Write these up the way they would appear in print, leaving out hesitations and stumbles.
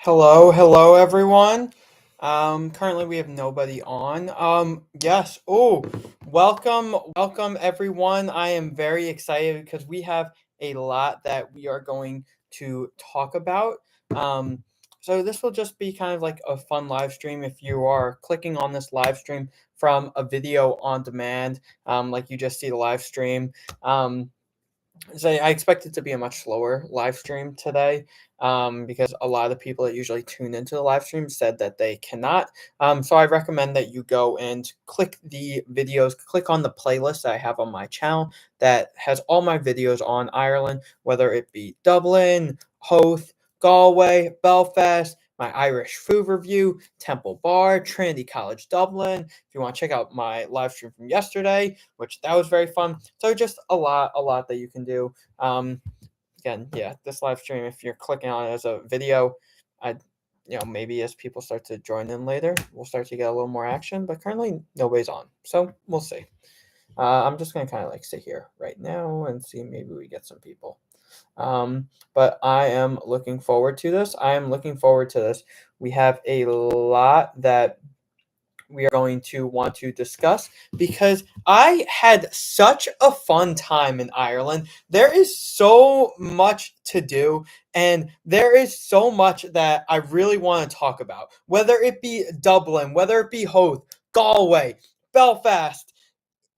Hello everyone. Currently we have nobody on. Yes. Oh, welcome everyone. I am very excited because we have a lot that we are going to talk about. Um, so this will just be kind of like a fun live stream. If you are clicking on this live stream from a video on demand, like you just see the live stream, so I expect it to be a much slower live stream today, because a lot of the people that usually tune into the live stream said that they cannot. So I recommend that you go and click the videos, click on the playlist that I have on my channel that has all my videos on Ireland, whether it be Dublin, Howth, Galway, Belfast, my Irish food review, Temple Bar, Trinity College Dublin. If you want to check out my live stream from yesterday, which that was very fun. So just a lot that you can do. Again, yeah, this live stream, if you're clicking on it as a video, I, maybe as people start to join in later, we'll start to get a little more action. But currently, nobody's on, so we'll see. I'm just gonna kind of like sit here right now and see maybe we get some people. But I am looking forward to this. I am looking forward to this. We have a lot that we are going to want to discuss because I had such a fun time in Ireland. There is so much to do, and there is so much that I really want to talk about, whether it be Dublin, whether it be Howth, Galway, Belfast.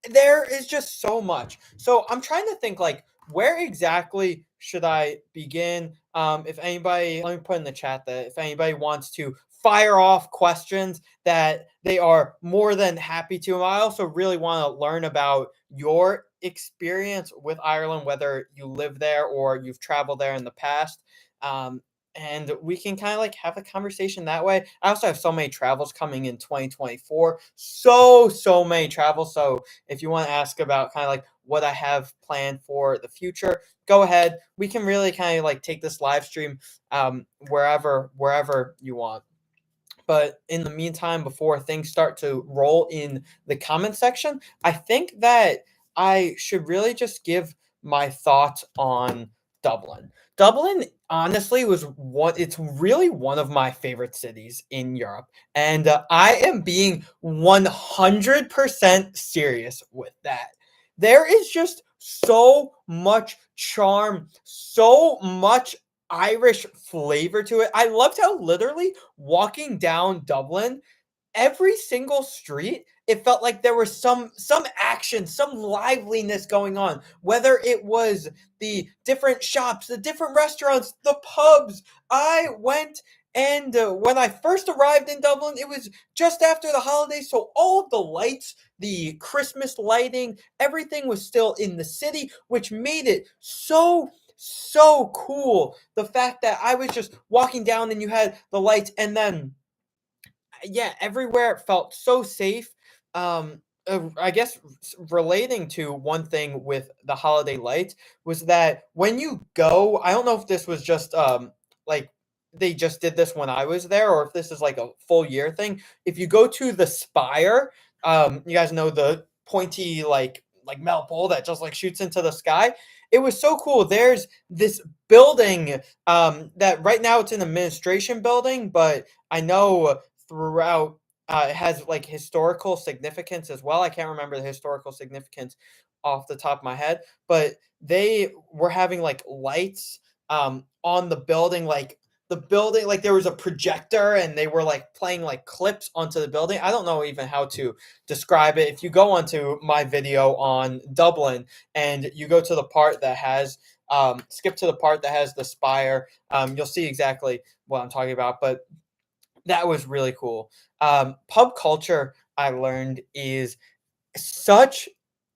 There is just so much. So I'm trying to think like where exactly should I begin? If anybody, let me put in the chat that if anybody wants to fire off questions that they are more than happy to. And I also really want to learn about your experience with Ireland, whether you live there or you've traveled there in the past. Um, and we can kind of like have a conversation that way. I also have so many travels coming in 2024. So many travels. So if you want to ask about kind of like what I have planned for the future, go ahead. We can really kind of like take this live stream wherever you want. But in the meantime, before things start to roll in the comment section, I think that I should really just give my thoughts on Dublin. Dublin honestly it's really one of my favorite cities in Europe. And I am being 100% serious with that. There is just so much charm, so much Irish flavor to it. I loved how literally walking down Dublin, every single street, it felt like there was some action, some liveliness going on. Whether it was the different shops, the different restaurants, the pubs. I went and when I first arrived in Dublin, it was just after the holidays, so all of the lights, the Christmas lighting, everything was still in the city, which made it so cool. The fact that I was just walking down and you had the lights, and then yeah, everywhere it felt so safe. I guess relating to one thing with the holiday lights was that when you go, I don't know if this was just like they just did this when I was there, or if this is like a full year thing. If you go to the spire, you guys know the pointy like metal pole that just like shoots into the sky. It was so cool. There's this building that right now it's an administration building, but I know throughout. It has like historical significance as well. I can't remember the historical significance off the top of my head, but they were having like lights on the building, like there was a projector and they were like playing like clips onto the building. I don't know even how to describe it. If you go onto my video on Dublin and you go to the part that has skip to the part that has the spire, you'll see exactly what I'm talking about. But that was really cool. Pub culture, I learned, is such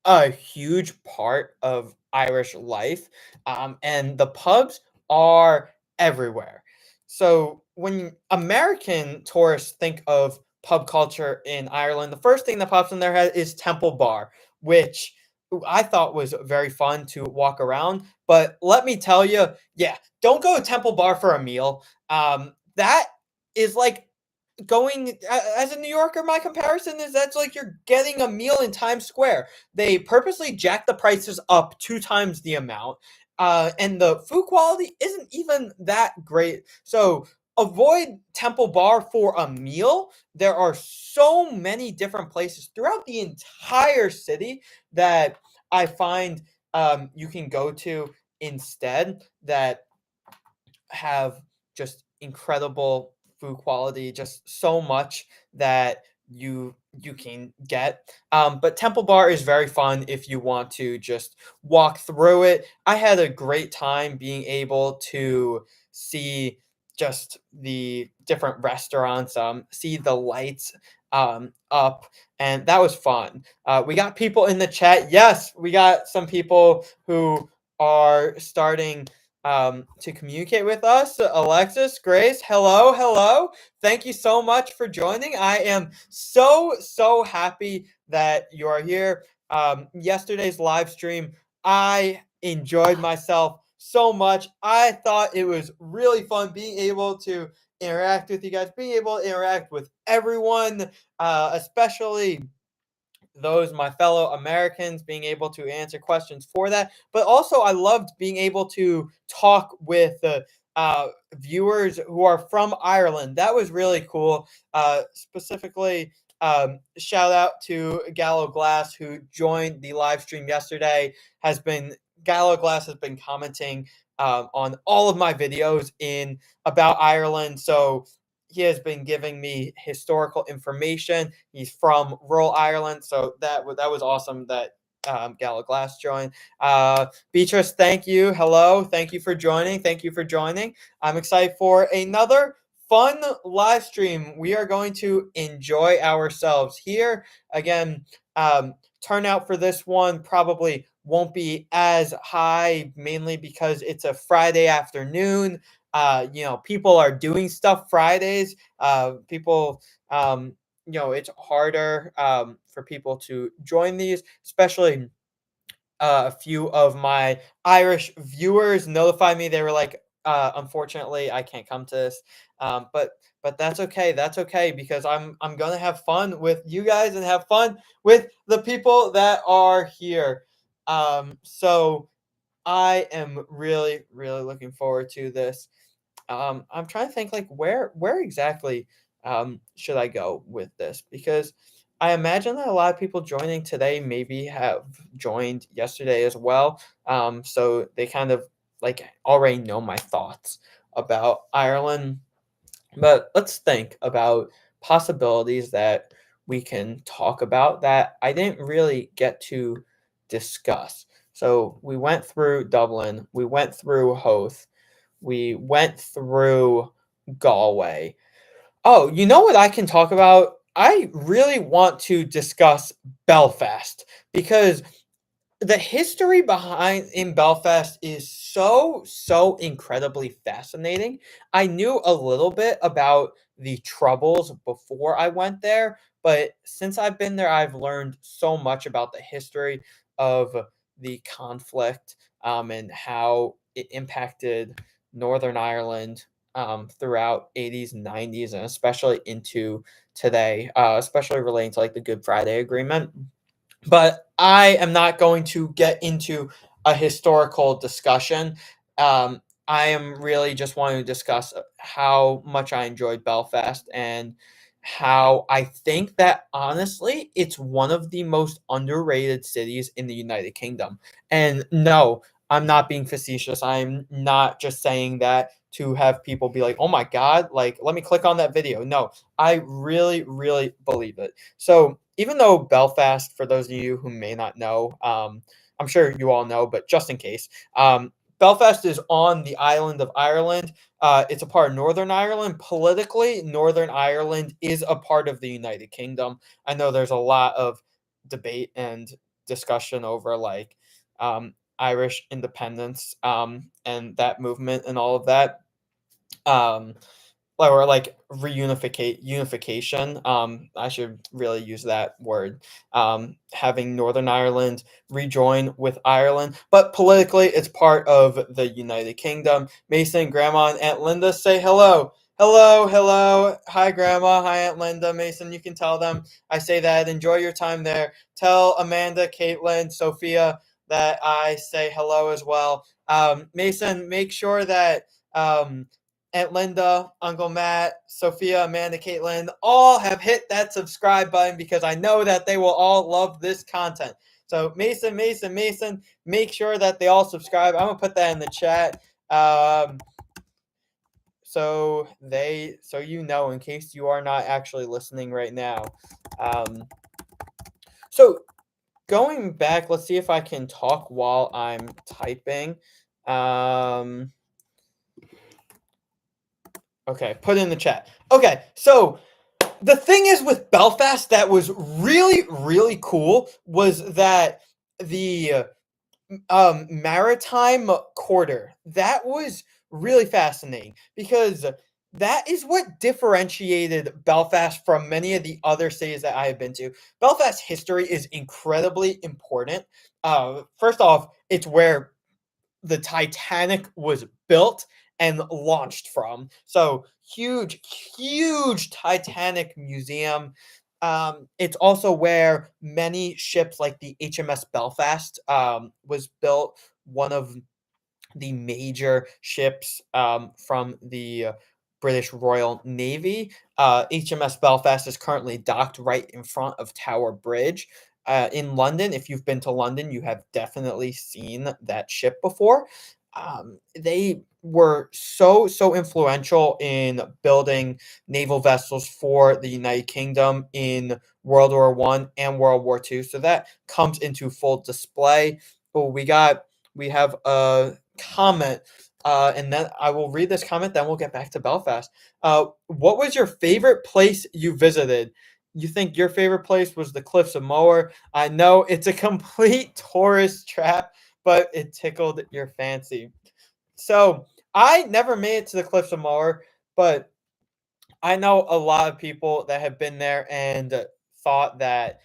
a huge part of Irish life, and the pubs are everywhere. So when American tourists think of pub culture in Ireland, the first thing that pops in their head is Temple Bar, which I thought was very fun to walk around. But let me tell you, yeah, don't go to Temple Bar for a meal. That is like going as a New Yorker, my comparison is that's like you're getting a meal in Times Square. They purposely jack the prices up 2 times the amount, and the food quality isn't even that great. So avoid Temple Bar for a meal. There are so many different places throughout the entire city that I find you can go to instead that have just incredible food quality, just so much that you can get. But Temple Bar is very fun if you want to just walk through it. I had a great time being able to see just the different restaurants, see the lights up, and that was fun. We got people in the chat. Yes, we got some people who are starting to communicate with us. Alexis, Grace, hello, hello. Thank you so much for joining. I am so happy that you are here. Yesterday's live stream, I enjoyed myself so much. I thought it was really fun being able to interact with you guys, being able to interact with everyone, especially those my fellow Americans, being able to answer questions for that. But also, I loved being able to talk with viewers who are from Ireland. That was really cool. Specifically, shout out to Gallo Glass who joined the live stream yesterday. Gallo Glass has been commenting on all of my videos in about Ireland. So he has been giving me historical information. He's from rural Ireland, so that was awesome that Gallo Glass joined. Beatrice, thank you. Hello, thank you for joining. Thank you for joining. I'm excited for another fun live stream. We are going to enjoy ourselves here again. Turnout for this one probably won't be as high, mainly because it's a Friday afternoon. People are doing stuff Fridays. People, it's harder for people to join these, especially a few of my Irish viewers notified me. They were like, unfortunately, I can't come to this. But that's okay. That's okay because I'm gonna have fun with you guys and have fun with the people that are here. So I am really, really looking forward to this. I'm trying to think like where exactly should I go with this because I imagine that a lot of people joining today maybe have joined yesterday as well. So they kind of like already know my thoughts about Ireland. But let's think about possibilities that we can talk about that I didn't really get to discuss. So we went through Dublin, we went through Howth, we went through Galway. Oh, you know what I can talk about? I really want to discuss Belfast because the history behind in Belfast is so incredibly fascinating. I knew a little bit about the troubles before I went there, but since I've been there, I've learned so much about the history of the conflict and how it impacted Northern Ireland throughout 80s, 90s, and especially into today, especially relating to like the Good Friday Agreement. But I am not going to get into a historical discussion. I am really just wanting to discuss how much I enjoyed Belfast and how I think that honestly it's one of the most underrated cities in the United Kingdom. And no, I'm not being facetious. I'm not just saying that to have people be like, "Oh my god, like let me click on that video." No, I really really believe it. So even though Belfast, for those of you who may not know, I'm sure you all know, but just in case, Belfast is on the island of Ireland. It's a part of Northern Ireland. Politically, Northern Ireland is a part of the United Kingdom. I know there's a lot of debate and discussion over like Irish independence and that movement and all of that. Um, or like unification. I should really use that word. Having Northern Ireland rejoin with Ireland, but politically it's part of the United Kingdom. Mason, Grandma, and Aunt Linda say hello. Hello, hello. Hi, Grandma. Hi, Aunt Linda. Mason, you can tell them I say that. Enjoy your time there. Tell Amanda, Caitlin, Sophia that I say hello as well. Mason, make sure that Aunt Linda, Uncle Matt, Sophia, Amanda, Caitlin, all have hit that subscribe button because I know that they will all love this content. So Mason, make sure that they all subscribe. I'm gonna put that in the chat. So you know, in case you are not actually listening right now. So going back, let's see if I can talk while I'm typing. Okay, put it in the chat. Okay, so the thing is with Belfast that was really, really cool was that the maritime quarter, that was really fascinating because that is what differentiated Belfast from many of the other cities that I have been to. Belfast history is incredibly important. First off, it's where the Titanic was built and launched from. So huge, huge Titanic museum. It's also where many ships like the HMS Belfast was built. One of the major ships from the British Royal Navy. HMS Belfast is currently docked right in front of Tower Bridge. In London, if you've been to London, you have definitely seen that ship before. They were so influential in building naval vessels for the United Kingdom in World War I and World War II. So that comes into full display. Oh, we have a comment, and then I will read this comment. Then we'll get back to Belfast. What was your favorite place you visited? You think your favorite place was the Cliffs of Moher? I know it's a complete tourist trap, but it tickled your fancy. So I never made it to the Cliffs of Moher, but I know a lot of people that have been there and thought that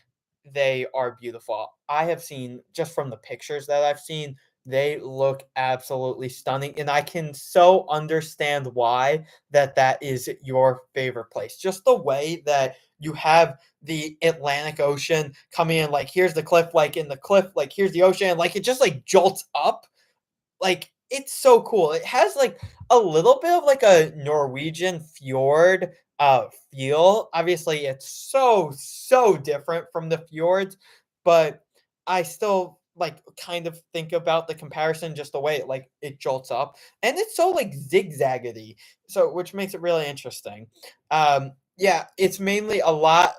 they are beautiful. I have seen just from the pictures that I've seen, they look absolutely stunning, and I can so understand why that is your favorite place. Just the way that you have the Atlantic Ocean coming in, like here's the cliff, like in the cliff, like here's the ocean, like it just like jolts up like, it's so cool. It has, like, a little bit of, like, a Norwegian fjord, feel. Obviously, it's so different from the fjords, but I still, like, kind of think about the comparison just the way it jolts up, and it's so, like, zigzaggedy, so which makes it really interesting. Yeah, it's mainly a lot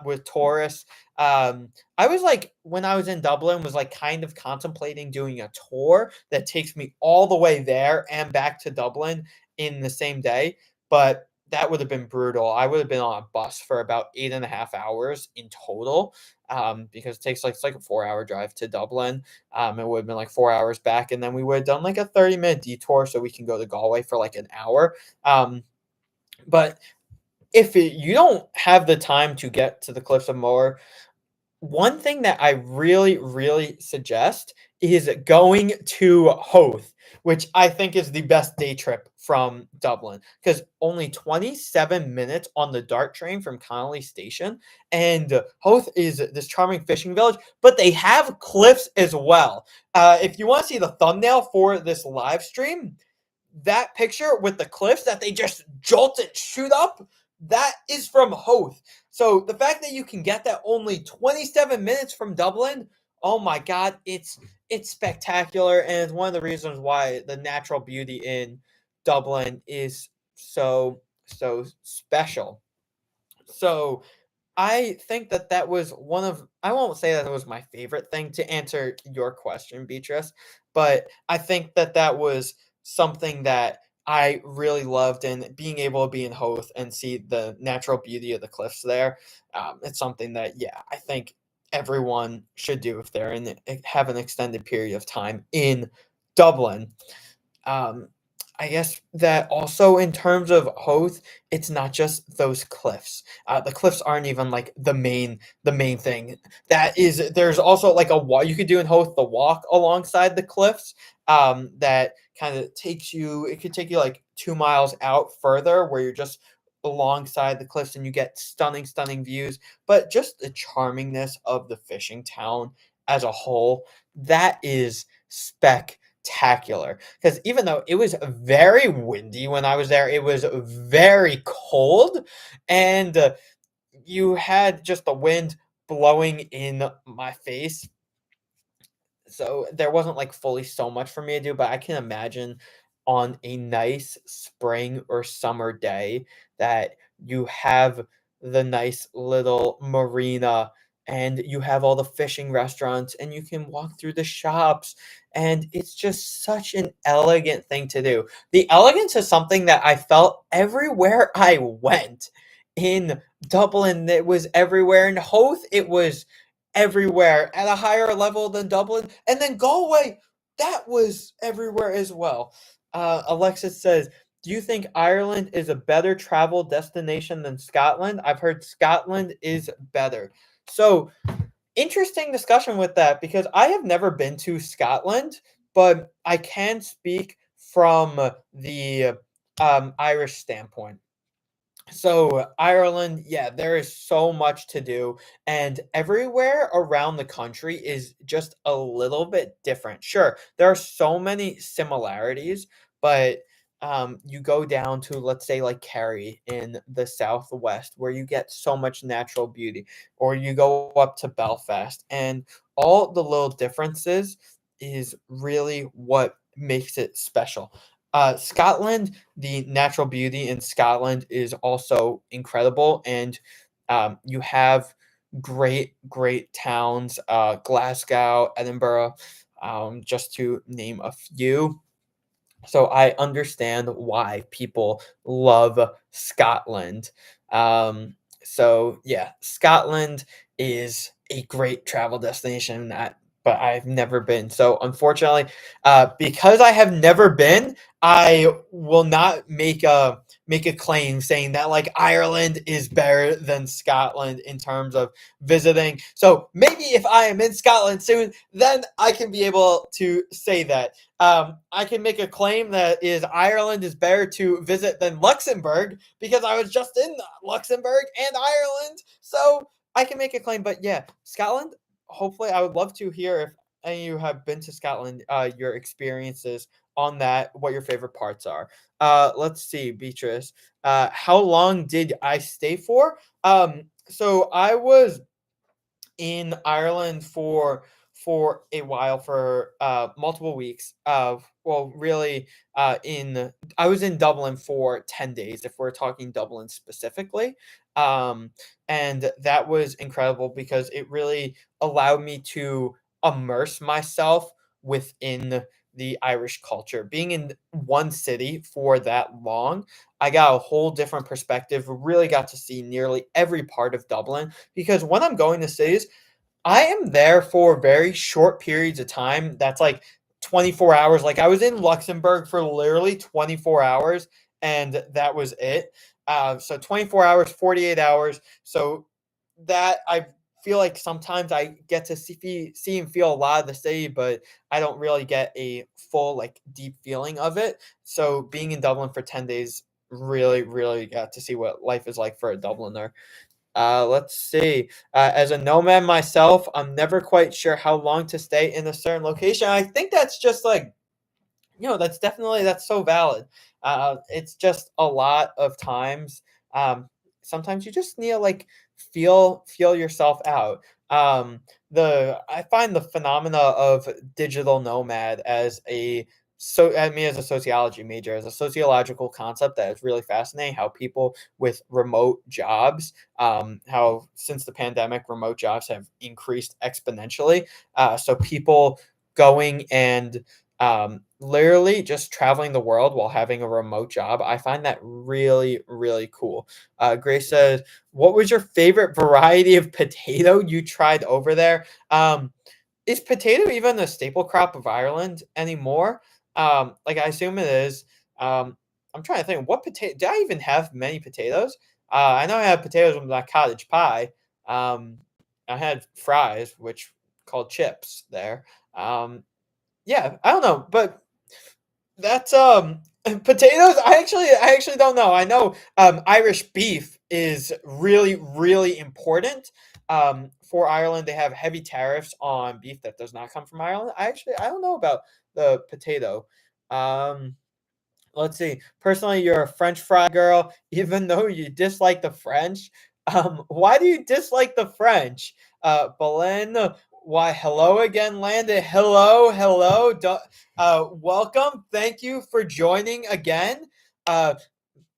with tourists. I was like, when I was in Dublin, was like kind of contemplating doing a tour that takes me all the way there and back to Dublin in the same day, but that would have been brutal. I would have been on a bus for about 8.5 hours in total, because it takes like it's like a 4 hour drive to Dublin. It would have been like 4 hours back, and then we would have done like a 30-minute detour so we can go to Galway for like an hour. But if you don't have the time to get to the Cliffs of Moher, one thing that I really, really suggest is going to Howth, which I think is the best day trip from Dublin because only 27 minutes on the DART train from Connolly station. And Howth is this charming fishing village, but they have cliffs as well. If you want to see the thumbnail for this live stream, that picture with the cliffs that they just jolt and shoot up, that is from Howth. So the fact that you can get that only 27 minutes from Dublin, oh my god, it's spectacular, and it's one of the reasons why the natural beauty in Dublin is so special. So I think that was one of I won't say that it was my favorite thing to answer your question, Beatrice, but I think that was something that I really loved, and being able to be in Howth and see the natural beauty of the cliffs there, it's something that, yeah, I think everyone should do if they're in have an extended period of time in Dublin. Um, I guess that also in terms of Howth, it's not just those cliffs. The cliffs aren't even like the main thing. There's also like a walk you could do in Howth, the walk alongside the cliffs. That kind of takes you. It could take you like 2 miles out further, where you're just alongside the cliffs and you get stunning views. But just the charmingness of the fishing town as a whole, that is spectacular. spectacular. Because even though it was very windy when I was there, it was very cold, and you had just the wind blowing in my face, so there wasn't like fully so much for me to do, but I can imagine on a nice spring or summer day that you have the nice little marina, and you have all the fishing restaurants, and you can walk through the shops, and it's just such an elegant thing to do. The elegance is something that I felt everywhere I went. In Dublin, it was everywhere. In Howth, it was everywhere at a higher level than Dublin. And then Galway, that was everywhere as well. Alexis says, do you think Ireland is a better travel destination than Scotland? I've heard Scotland is better. So, interesting discussion with that because I have never been to Scotland, but I can speak from the Irish standpoint. So Ireland, yeah, there is so much to do, and everywhere around the country is just a little bit different. Sure, there are so many similarities, but you go down to, let's say, like Kerry in the southwest, where you get so much natural beauty, or you go up to Belfast, and all the little differences is really what makes it special. Scotland, the natural beauty in Scotland is also incredible, and you have great towns, Glasgow, Edinburgh, just to name a few. So I understand why people love Scotland. Um, so yeah, Scotland is a great travel destination that but I've never been. So unfortunately, because I have never been, I will not make a claim saying that like Ireland is better than Scotland in terms of visiting. So maybe if I am in Scotland soon, then I can be able to say that. I can make a claim that is Ireland is better to visit than Luxembourg because I was just in Luxembourg and Ireland, so I can make a claim. But yeah, Scotland. Hopefully, I would love to hear if any of you have been to Scotland, your experiences on that, what your favorite parts are. Let's see, Beatrice. How long did I stay for? So I was in Ireland for a while for multiple weeks. Well, really, in I was in Dublin for 10 days. If we're talking Dublin specifically, um, and that was incredible because it really allowed me to immerse myself within the Irish culture. Being in one city for that long, I got a whole different perspective. Really got to see nearly every part of Dublin because when I'm going to cities, I am there for very short periods of time. That's like 24 hours. Like I was in Luxembourg for literally 24 hours and that was it. So 24 hours, 48 hours. So that I feel like sometimes I get to see and feel a lot of the city, but I don't really get a full like deep feeling of it. So being in Dublin for 10 days really got to see what life is like for a Dubliner. Let's see. As a nomad myself, I'm never quite sure how long to stay in a certain location. I think that's just like that's definitely that's so valid. It's just a lot of times. Um, Sometimes you just need to like feel yourself out. The I find the phenomena of digital nomad as a so I mean as a sociology major as a sociological concept that is really fascinating. How people with remote jobs, how since the pandemic, remote jobs have increased exponentially. So people going and literally just traveling the world while having a remote job. I find that really cool. Grace says, "What was your favorite variety of potato you tried over there?" Is potato even a staple crop of Ireland anymore? Like I assume it is. I'm trying to think what potato. Do I even have many potatoes? I know I had potatoes with my cottage pie. Um, I had fries, which called chips there. Yeah, I don't know, but that's potatoes. I actually don't know. I know Irish beef is really important. For Ireland, they have heavy tariffs on beef that does not come from Ireland. I don't know about the potato. Um, let's see. Personally, you're a French fry girl, even though you dislike the French. Why do you dislike the French? Belen, why, hello again, Landon. Hello, hello. Welcome. Thank you for joining again. Uh,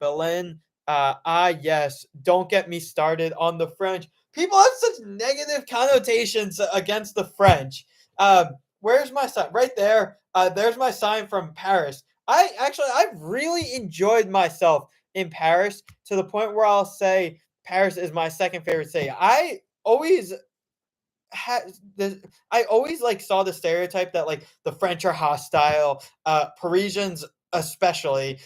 Belen, yes. Don't get me started on the French. People have such negative connotations against the French. Where's my sign? Right there. There's my sign from Paris. I've really enjoyed myself in Paris to the point where I'll say Paris is my second favorite city. Always had I always like saw the stereotype that like the French are hostile, Parisians especially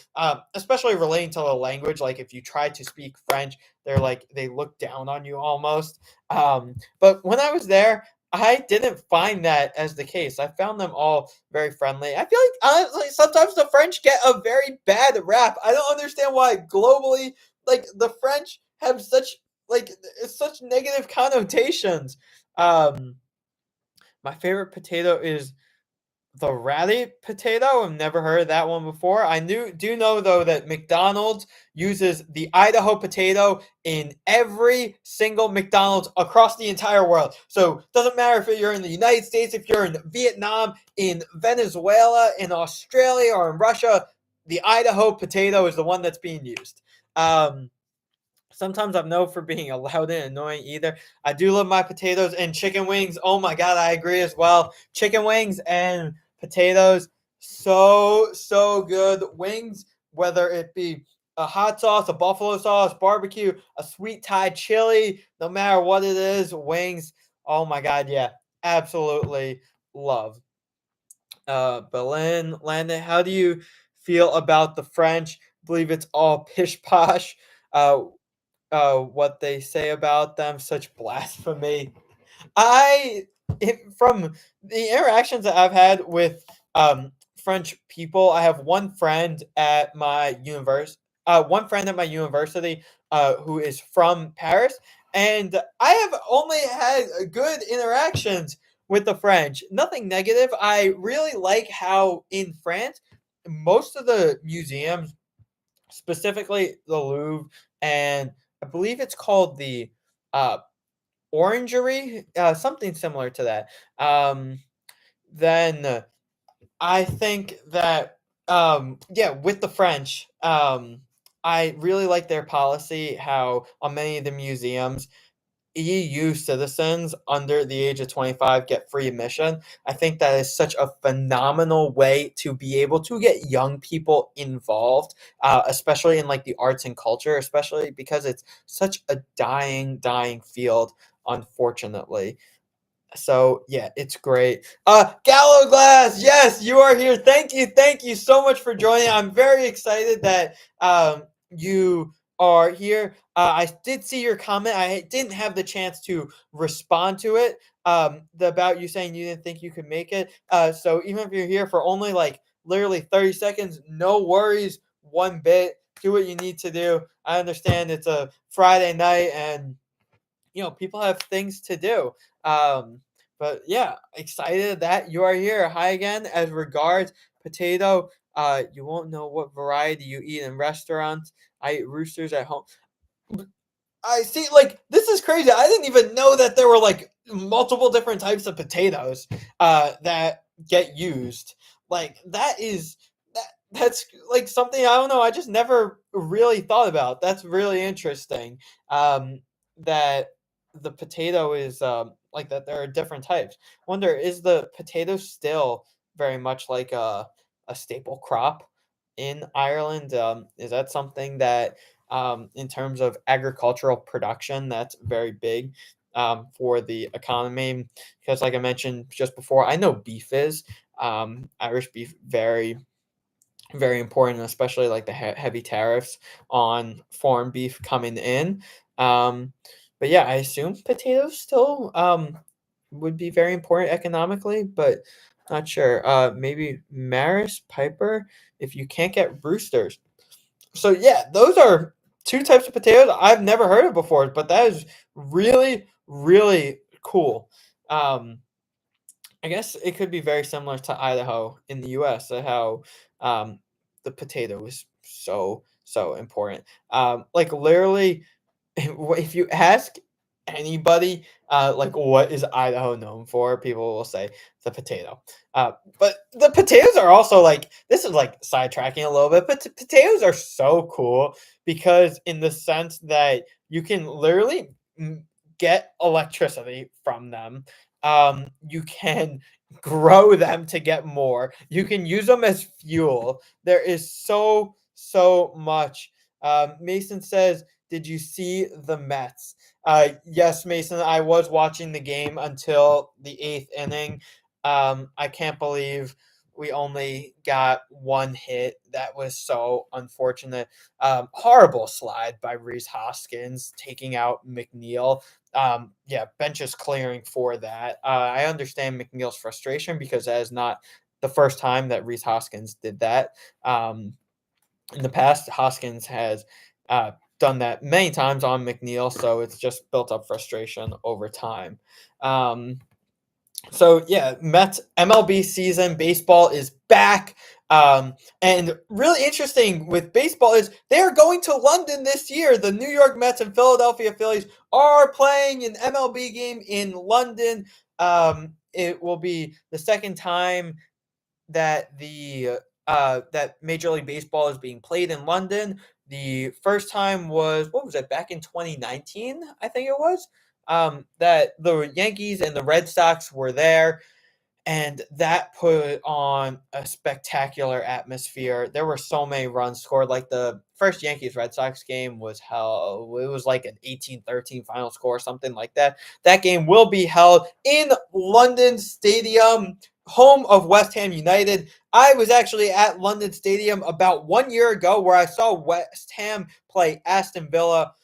relating to the language. Like if you try to speak French, they look down on you almost. But when I was there, I didn't find that as the case. I found them all very friendly. I feel like honestly sometimes the French get a very bad rap. I don't understand why globally like the French have like such negative connotations. Um, my favorite potato is the ratty potato. I've never heard of that one before. Do know though that McDonald's uses the Idaho potato in every single McDonald's across the entire world. So it doesn't matter if you're in the United States, if you're in Vietnam, in Venezuela, in Australia, or in Russia, the Idaho potato is the one that's being used. Sometimes I'm known for being loud and annoying either. I do love my potatoes and chicken wings. Oh my god, I agree as well. Chicken wings and potatoes, so good. Wings, whether it be a hot sauce, a buffalo sauce, barbecue, a sweet Thai chili, no matter what it is, wings. Oh my god, yeah, absolutely love. Berlin, Landon, how do you feel about the French? Believe it's all pish posh. Uh, what they say about them, such blasphemy. From the interactions that I've had with French people, I have one friend at my university who is from Paris, and I have only had good interactions with the French. Nothing negative. I really like how in France, most of the museums, specifically the Louvre, and I believe it's called the uh, Orangery, something similar to that. Then I think that yeah, with the French, I really like their policy. How on many of the museums, EU citizens under the age of 25 get free admission. I think that is such a phenomenal way to be able to get young people involved, especially in like the arts and culture, especially because it's such a dying field, unfortunately. So yeah, it's great. Gallo Glass, yes, you are here. Thank you so much for joining. I'm very excited that you are here. I did see your comment. I didn't have the chance to respond to it. About you saying you didn't think you could make it. So even if you're here for only like literally 30 seconds, no worries, one bit. Do what you need to do. I understand it's a Friday night and people have things to do. Um, but yeah, excited that you are here. Hi again. As regards potato, you won't know what variety you eat in restaurants. I eat roosters at home. I see. Like this is crazy. I didn't even know that there were like multiple different types of potatoes that get used. Like that's like something I don't know. I just never really thought about. That's really interesting. That the potato is like that. There are different types. Wonder, is the potato still very much like a staple crop in Ireland? Is that something that in terms of agricultural production that's very big for the economy? Because like I mentioned just before, I know beef is Irish beef very important, especially like the heavy tariffs on foreign beef coming in. Um, but yeah, I assume potatoes still would be very important economically, but not sure. Maybe Maris Piper if you can't get roosters. So yeah, those are two types of potatoes I've never heard of before, but that is really cool. Um, I guess it could be very similar to Idaho in the U.S. How um, the potato is so important. Like literally, if you ask anybody, like what is Idaho known for, people will say the potato. But the potatoes are also like this is like sidetracking a little bit, but potatoes are so cool because in the sense that you can literally get electricity from them. You can grow them to get more. You can use them as fuel. There is so much. Mason says, "Did you see the Mets?" Yes, Mason. I was watching the game until the eighth inning. I can't believe we only got one hit. That was so unfortunate. Horrible slide by Reese Hoskins taking out McNeil. Yeah, bench is clearing for that. I understand McNeil's frustration because that is not the first time that Reese Hoskins did that. In the past, Hoskins has done that many times on McNeil, so it's just built up frustration over time. Um, so yeah, Mets MLB season baseball is back. And really interesting with baseball is they are going to London this year. The New York Mets and Philadelphia Phillies are playing an MLB game in London. It will be the second time that Major League Baseball is being played in London. The first time was what was it back in 2019? I think it was that the Yankees and the Red Sox were there, and that put on a spectacular atmosphere. There were so many runs scored. Like the first Yankees Red Sox game was held. It was like an 18-13 final score, something like that. That game will be held in London Stadium, home of West Ham United. I was actually at London Stadium about 1 year ago where I saw West Ham play Aston Villa.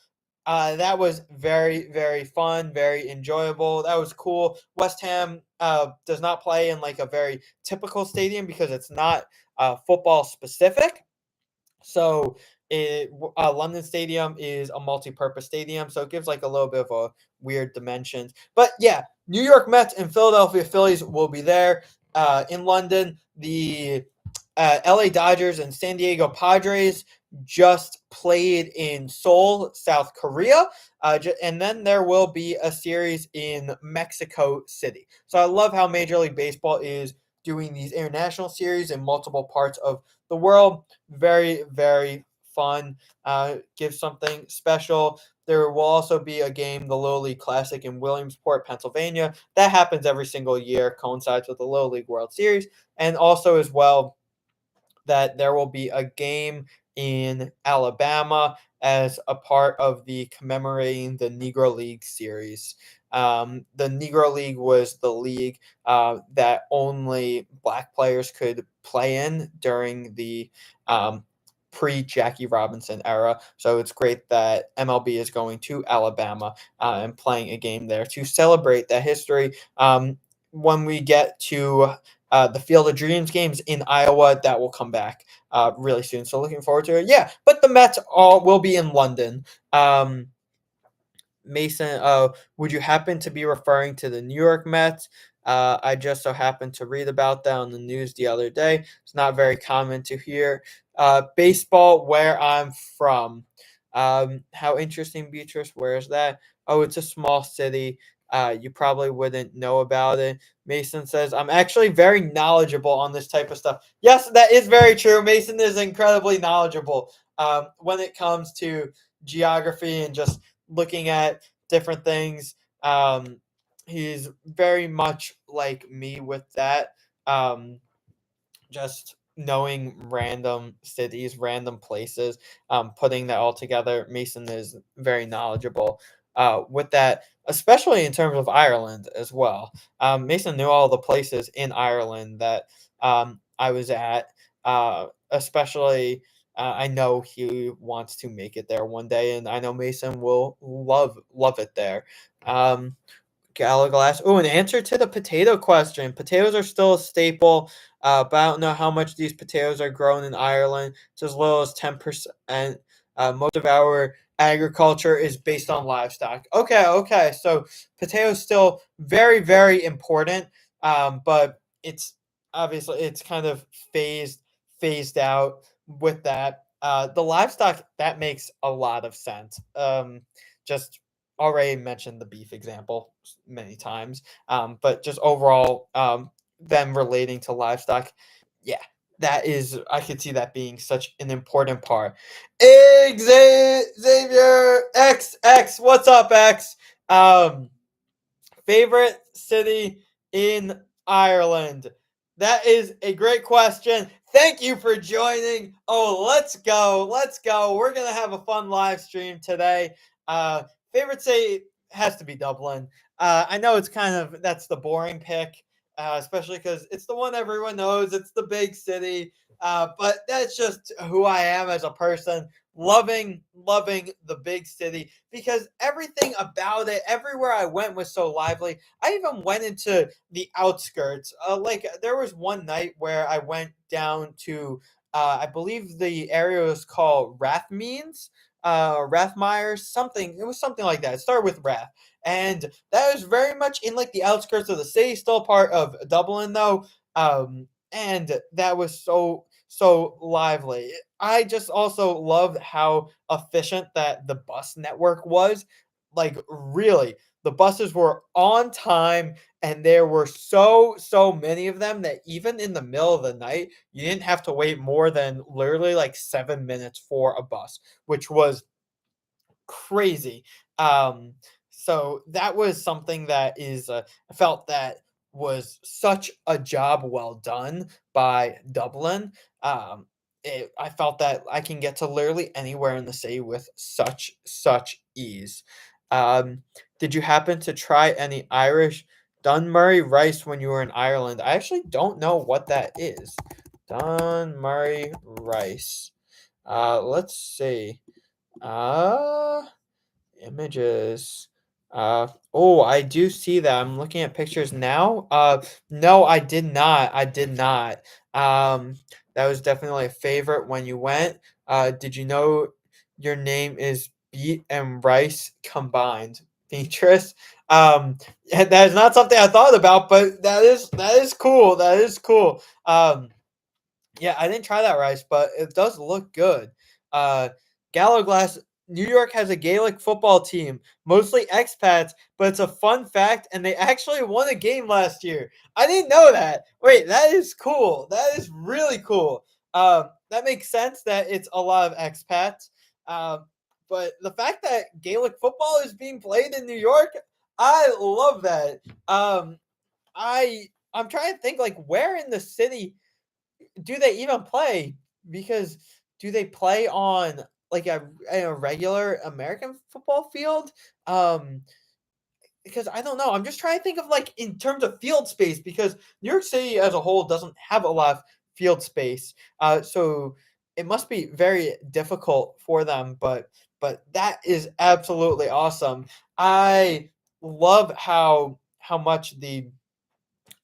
That was very fun, very enjoyable. That was cool. West Ham does not play in like a very typical stadium because it's not football specific. So London Stadium is a multi-purpose stadium, so it gives like a little bit of a weird dimensions. But yeah, New York Mets and Philadelphia Phillies will be there in London. The LA Dodgers and San Diego Padres just played in Seoul, South Korea. And then there will be a series in Mexico City. So I love how Major League Baseball is doing these international series in multiple parts of the world. Very fun. Gives something special. There will also be a game, the Little League Classic in Williamsport, Pennsylvania. That happens every single year, coincides with the Little League World Series. And also, as well, that there will be a game in Alabama as a part of the commemorating the Negro League series. The Negro League was the league that only black players could play in during the pre Jackie Robinson era. So it's great that MLB is going to Alabama and playing a game there to celebrate that history. When we get to the Field of Dreams games in Iowa, that will come back really soon. So looking forward to it. Yeah, but the Mets all will be in London. Mason, would you happen to be referring to the New York Mets? I just so happened to read about that on the news the other day. It's not very common to hear. Baseball, where I'm from. How interesting, Beatrice. Where is that? Oh, it's a small city. You probably wouldn't know about it. Mason says, I'm actually very knowledgeable on this type of stuff. Yes, that is very true. Mason is incredibly knowledgeable when it comes to geography and just looking at different things. He's very much like me with that. Just knowing random cities, random places, putting that all together. Mason is very knowledgeable with that, especially in terms of Ireland as well. Mason knew all the places in Ireland that I was at, especially. I know he wants to make it there one day, and I know Mason will love it there. Gallaglass. Oh, an answer to the potato question. Potatoes are still a staple, but I don't know how much these potatoes are grown in Ireland. It's as little as 10%. Most of our agriculture is based on livestock. Okay. So potatoes still very important. But it's obviously it's kind of phased out with that. The livestock, that makes a lot of sense. Just already mentioned the beef example many times, but just overall, them relating to livestock, yeah, that is, I could see that being such an important part. Xavier X, what's up, X? Um, Favorite city in Ireland? That is a great question. Thank you for joining. Oh, let's go. Let's go. We're going to have a fun live stream today. Uh, Favorite city has to be Dublin. I know it's kind of, that's the boring pick, especially because it's the one everyone knows. It's the big city. But that's just who I am as a person. Loving the big city because everything about it, everywhere I went was so lively. I even went into the outskirts. Like there was one night where I went down to, I believe the area was called Rathmines, Rathmires, something. It was something like that. It started with Rath, and that was very much in like the outskirts of the city, still part of Dublin though. And that was so lively. I just also loved how efficient that the bus network was. Like really, the buses were on time and there were so many of them that even in the middle of the night, you didn't have to wait more than literally like 7 minutes for a bus, which was crazy. Um, so that was something that is, I felt that was such a job well done by Dublin. I felt that I can get to literally anywhere in the city with such ease. Um, did you happen to try any Irish Dunmurry rice when you were in Ireland? I actually don't know what that is. Dunmurry rice. Let's see. Uh Images. Oh, I do see that. I'm looking at pictures now. No, I did not. I did not. Um, that was definitely a favorite when you went. Did you know your name is Beet and Rice combined, Beatrice? Yeah, that is not something I thought about, but that is cool. That is cool. Yeah, I didn't try that rice, but it does look good. Uh, Gallowglass, New York has a Gaelic football team, mostly expats, but it's a fun fact, and they actually won a game last year. I didn't know that. Wait, that is cool. That is really cool. That makes sense that it's a lot of expats. Um, but the fact that Gaelic football is being played in New York, I love that. I'm trying to think like where in the city do they even play? Because do they play on like a regular American football field? Um, because I don't know. I'm just trying to think of like in terms of field space because New York City as a whole doesn't have a lot of field space. So it must be very difficult for them. But that is absolutely awesome. I love how much the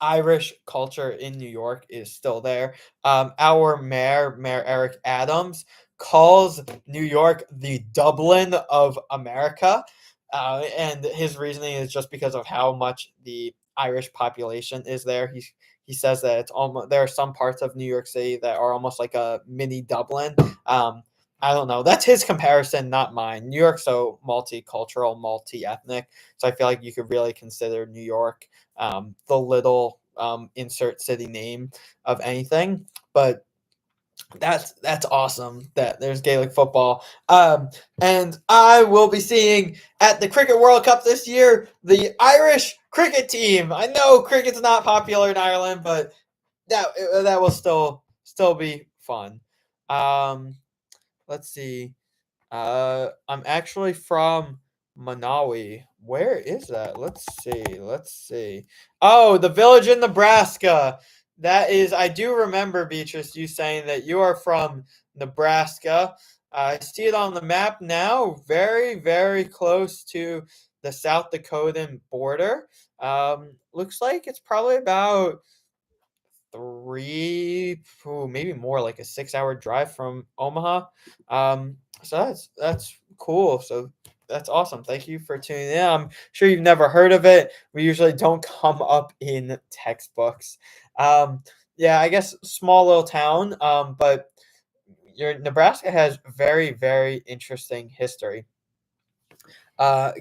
Irish culture in New York is still there. Our Mayor Eric Adams, calls New York the Dublin of America. And his reasoning is just because of how much the Irish population is there. He says that it's almost, there are some parts of New York City that are almost like a mini Dublin. I don't know. That's his comparison, not mine. New York's so multicultural, multi-ethnic, so I feel like you could really consider New York, the little, insert city name of anything. But that's awesome that there's Gaelic football. And I will be seeing at the Cricket World Cup this year the Irish cricket team. I know cricket's not popular in Ireland, but that will still be fun. Um, let's see. I'm actually from Manawi. Where is that? Let's see. Let's see. Oh, the village in Nebraska. That is, I do remember, Beatrice, you saying that you are from Nebraska. I see it on the map now. Very close to the South Dakotan border. Looks like it's probably about three, maybe more, like a 6 hour drive from Omaha. So that's cool. So That's awesome. Thank you for tuning in. I'm sure you've never heard of it. We usually don't come up in textbooks. Um, yeah, I guess small little town, but your Nebraska has very, very interesting history.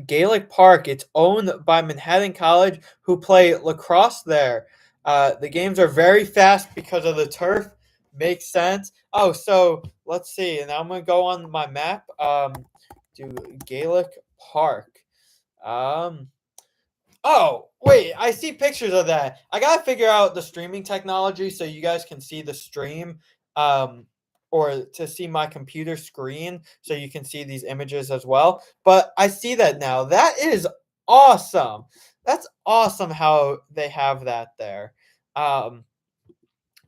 Gaelic Park. It's owned by Manhattan College, who play lacrosse there. The games are very fast because of the turf. Makes sense. Oh, so let's see. And I'm gonna go on my map. Do Gaelic Park. Um, Oh, wait, I see pictures of that. I gotta figure out the streaming technology so you guys can see the stream, um, or to see my computer screen so you can see these images as well. But I see that now. That is awesome. That's awesome how they have that there. Um,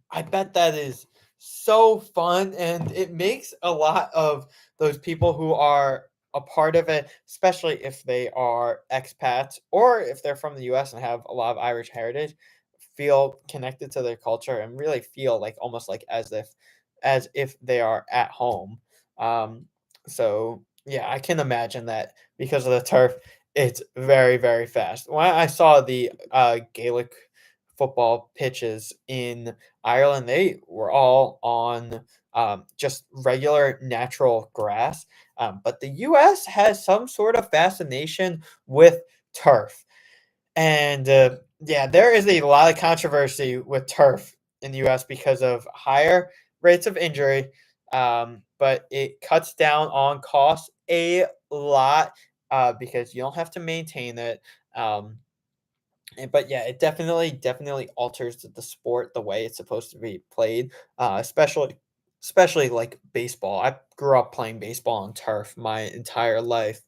I bet that is so fun, and it makes a lot of those people who are a part of it, especially if they are expats or if they're from the US and have a lot of Irish heritage, feel connected to their culture and really feel like almost like as if they are at home. Um, so yeah, I can imagine that because of the turf, it's very, very fast. When I saw the Gaelic football pitches in Ireland, they were all on just regular natural grass. But the US has some sort of fascination with turf. And yeah, there is a lot of controversy with turf in the US because of higher rates of injury, but it cuts down on costs a lot because you don't have to maintain it. Um, but yeah, it definitely alters the sport the way it's supposed to be played, especially like baseball. I grew up playing baseball on turf my entire life.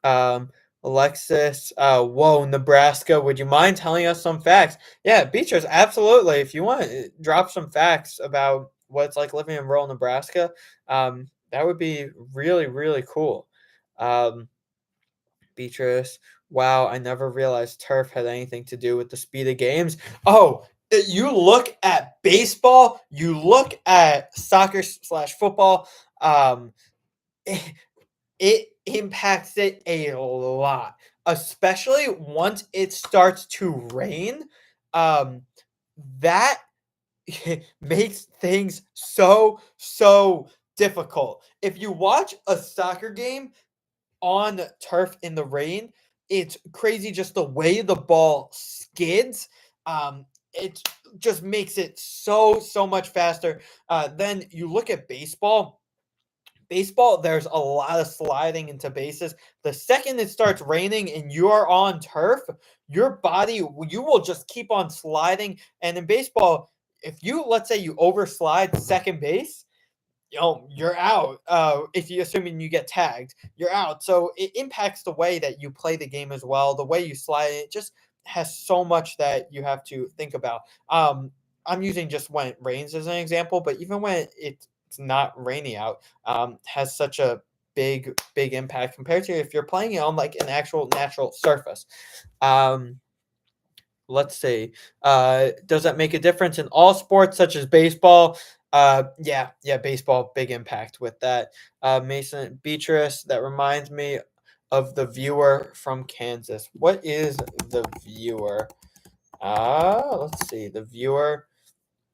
Um, Alexis, whoa, Nebraska. Would you mind telling us some facts? Yeah, Beatrice, absolutely. If you want to drop some facts about what it's like living in rural Nebraska, that would be really, really cool. Um, Beatrice, wow, I never realized turf had anything to do with the speed of games. Oh, you look at baseball, you look at soccer slash football, um, it impacts it a lot, especially once it starts to rain. Um, that makes things so difficult. If you watch a soccer game on turf in the rain, it's crazy just the way the ball skids. It just makes it so much faster. Then you look at baseball. Baseball, there's a lot of sliding into bases. The second it starts raining and you're on turf, your body, you will just keep on sliding. And in baseball, if you, let's say you overslide second base, you're out. If you assuming you get tagged, you're out. So it impacts the way that you play the game as well. The way you slide, it just has so much that you have to think about. I'm using just when it rains as an example, but even when it's not rainy out, has such a big impact compared to if you're playing it on like an actual natural surface. Um, let's see. Does that make a difference in all sports such as baseball? Yeah, baseball, big impact with that. Mason Beatrice, that reminds me of the viewer from Kansas. What is the viewer? Let's see. The viewer.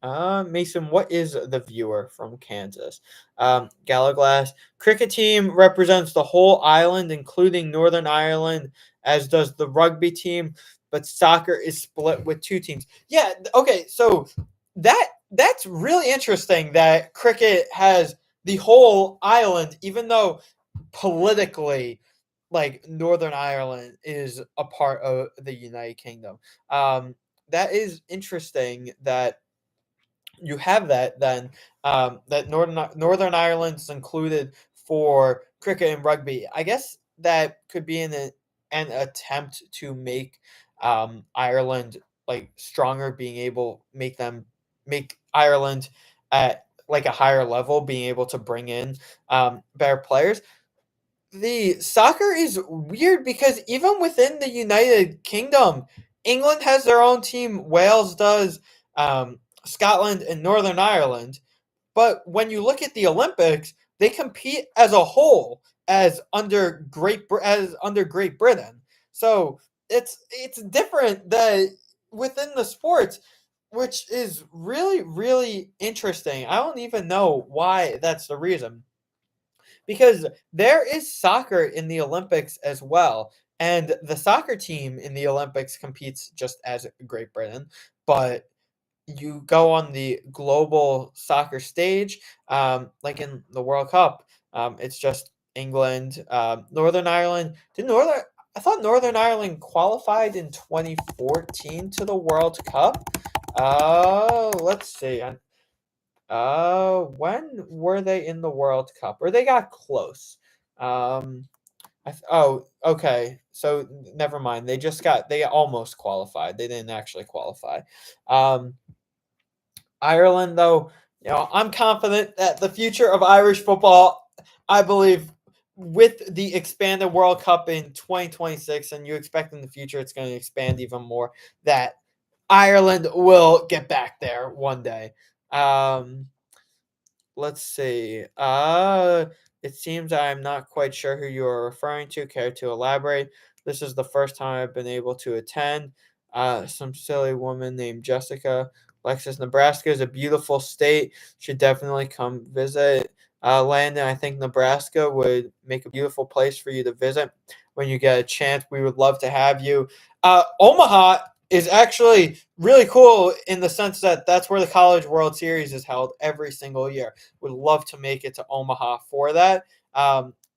Mason, what is the viewer from Kansas? Galaglass. Cricket team represents the whole island, including Northern Ireland, as does the rugby team, but soccer is split with two teams. Yeah, okay, so that's really interesting that cricket has the whole island, even though politically, like Northern Ireland is a part of the United Kingdom. That is interesting that you have that then that Northern Ireland's included for cricket and rugby. I guess that could be an attempt to make Ireland like stronger, being able make Ireland at like a higher level, being able to bring in better players. The soccer is weird because even within the United Kingdom, England has their own team, Wales does, Scotland and Northern Ireland. But when you look at the Olympics, they compete as a whole. as under Great Britain. So it's different that within the sports, which is really really interesting. I don't even know why that's the reason, because there is soccer in the Olympics as well. And the soccer team in the Olympics competes just as Great Britain, but you go on the global soccer stage, like in the World Cup, it's just England, Northern Ireland. I thought Northern Ireland qualified in 2014 to the World Cup. Let's see. When were they in the World Cup? Or they got close. Um, okay. So never mind. They almost qualified. They didn't actually qualify. Um, Ireland, though, I'm confident that the future of Irish football, I believe, with the expanded World Cup in 2026, and you expect in the future it's going to expand even more, that Ireland will get back there one day. Um, let's see. It seems I'm not quite sure who you are referring to. Care to elaborate? This is the first time I've been able to attend. Some silly woman named Jessica. Lexus, Nebraska is a beautiful state. Should definitely come visit. Landon, I think Nebraska would make a beautiful place for you to visit when you get a chance. We would love to have you. Omaha is actually really cool in the sense that that's where the College World Series is held every single year. Would love to make it to Omaha for that.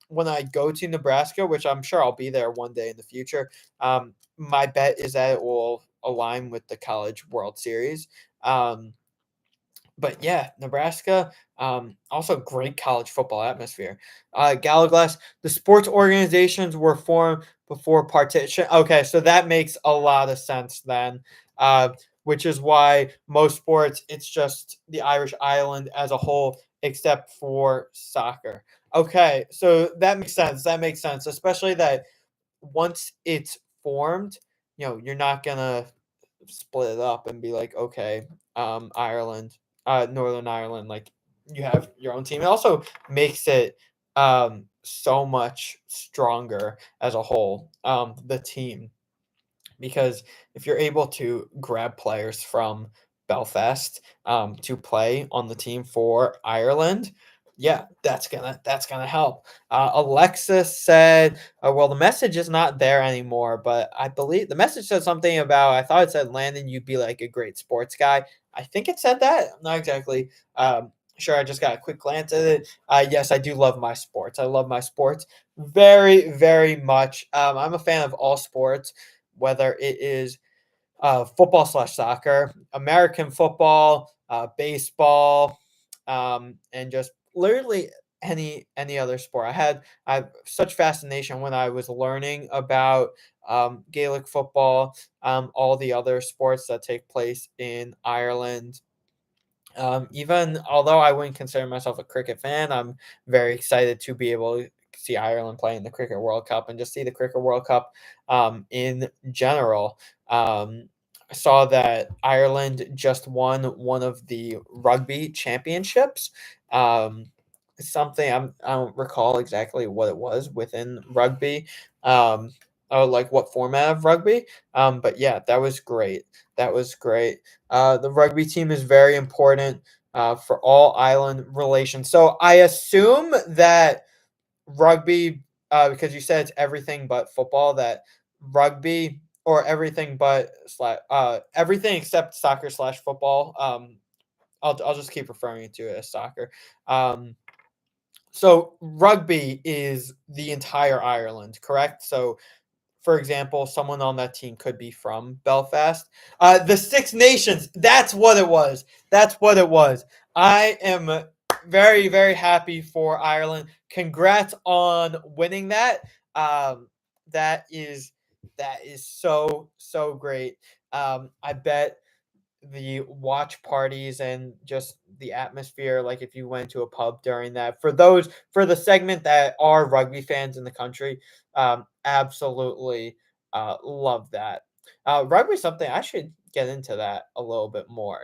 When I go to Nebraska, which I'm sure I'll be there one day in the future, my bet is that it will align with the College World Series. But yeah, Nebraska, also great college football atmosphere. Gallaglass, the sports organizations were formed before partition. Okay, so that makes a lot of sense then, which is why most sports, it's just the Irish island as a whole, except for soccer. Okay, so that makes sense. That makes sense, especially that once it's formed, you're not gonna split it up and be like, okay, Ireland, Northern Ireland, like you have your own team. It also makes it so much stronger as a whole, the team, because if you're able to grab players from Belfast to play on the team for Ireland, yeah, that's gonna help. Alexis said, "Well, the message is not there anymore, but I believe the message said something about. I thought it said Landon, you'd be like a great sports guy. I think it said that. I'm not exactly sure. I just got a quick glance at it. Yes, I do love my sports. I love my sports very, very much. I'm a fan of all sports, whether it is football slash soccer, American football, baseball, and just literally any other sport. I have such fascination when I was learning about Gaelic football, all the other sports that take place in Ireland. Even although I wouldn't consider myself a cricket fan, I'm very excited to be able to see Ireland play in the Cricket World Cup and just see the Cricket World Cup in general. I saw that Ireland just won one of the rugby championships. Um, something I don't recall exactly what it was within rugby, or like what format of rugby. But yeah, that was great. That was great. The rugby team is very important for all island relations. So I assume that rugby, because you said it's everything but football, that rugby or everything but everything except soccer slash football. I'll just keep referring to it as soccer. So rugby is the entire Ireland, correct? So for example, someone on that team could be from Belfast. The Six Nations, that's what it was. That's what it was. I am very, very happy for Ireland. Congrats on winning that. Um, that is that is so, so great. I bet the watch parties and just the atmosphere, like if you went to a pub during that, for the segment that are rugby fans in the country, absolutely love that. Rugby is something I should get into that a little bit more,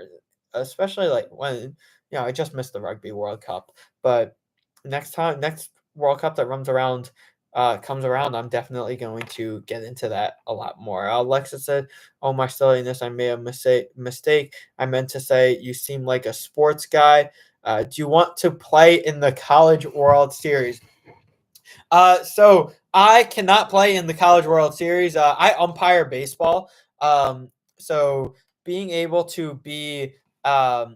especially like when I just missed the Rugby World Cup, but next World Cup that comes around, I'm definitely going to get into that a lot more. Alexa said, "Oh my silliness! I made a mistake. I meant to say you seem like a sports guy. Do you want to play in the College World Series?" So I cannot play in the College World Series. I umpire baseball. So being able to be a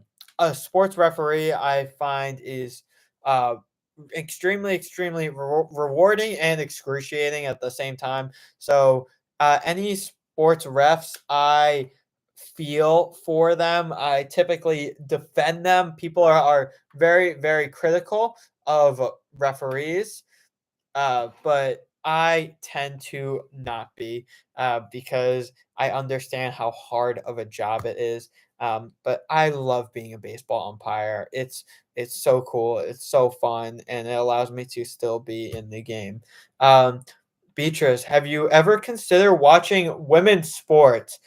sports referee, I find is uh, extremely rewarding and excruciating at the same time. So any sports refs, I feel for them. I typically defend them. People are very critical of referees, but I tend to not be, because I understand how hard of a job it is. But I love being a baseball umpire. It's so cool. It's so fun, and it allows me to still be in the game. Um, Beatrice, have you ever considered watching women's sports?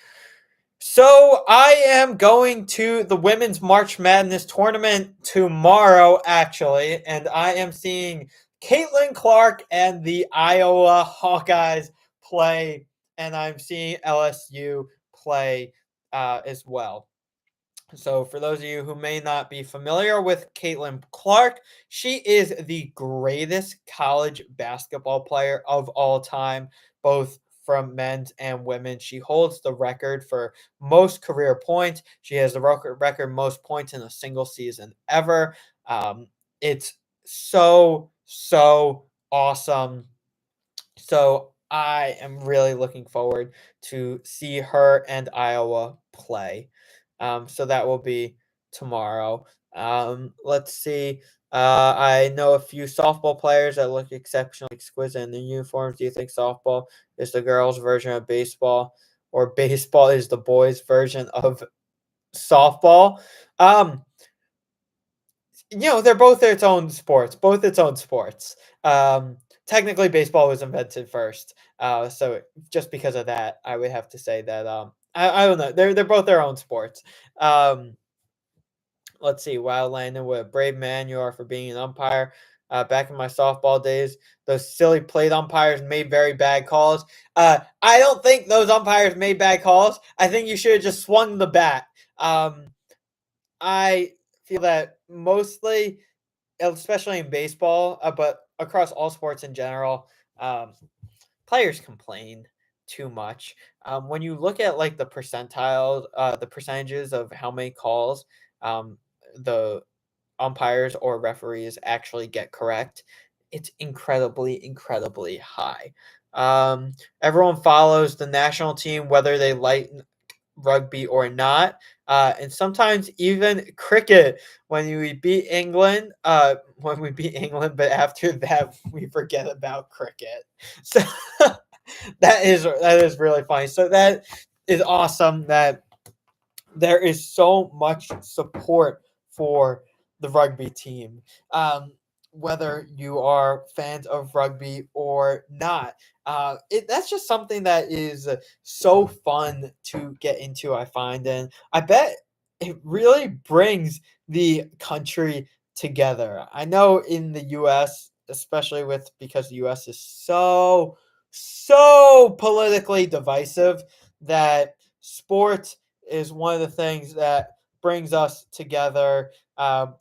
So I am going to the women's March Madness tournament tomorrow, actually, and I am seeing Caitlin Clark and the Iowa Hawkeyes play, and I'm seeing LSU play as well. So, for those of you who may not be familiar with Caitlin Clark, she is the greatest college basketball player of all time, both from men's and women. She holds the record for most career points. She has the record most points in a single season ever. It's so awesome. So I am really looking forward to see her and Iowa play. So that will be tomorrow. Let's see. I know a few softball players that look exceptionally exquisite in their uniforms. Do you think softball is the girls' version of baseball, or baseball is the boys' version of softball? Um, they're both its own sports, both its own sports. Technically, baseball was invented first, so just because of that, I would have to say that I don't know. They're both their own sports. Um, let's see. Wow, Landon, what a brave man you are for being an umpire. Back in my softball days, those silly plate umpires made very bad calls. I don't think those umpires made bad calls. I think you should have just swung the bat. I feel that mostly, especially in baseball, but across all sports in general, um, players complain too much. When you look at like the percentiles, the percentages of how many calls the umpires or referees actually get correct, it's incredibly high. Everyone follows the national team, whether they like rugby or not, and sometimes even cricket. When we beat England, but after that we forget about cricket. So that is really funny. So that is awesome that there is so much support for the rugby team. Whether you are fans of rugby or not, that's just something that is so fun to get into, I find, and I bet it really brings the country together. I know in the U.S., especially because the U.S. is so politically divisive, that sports is one of the things that brings us together,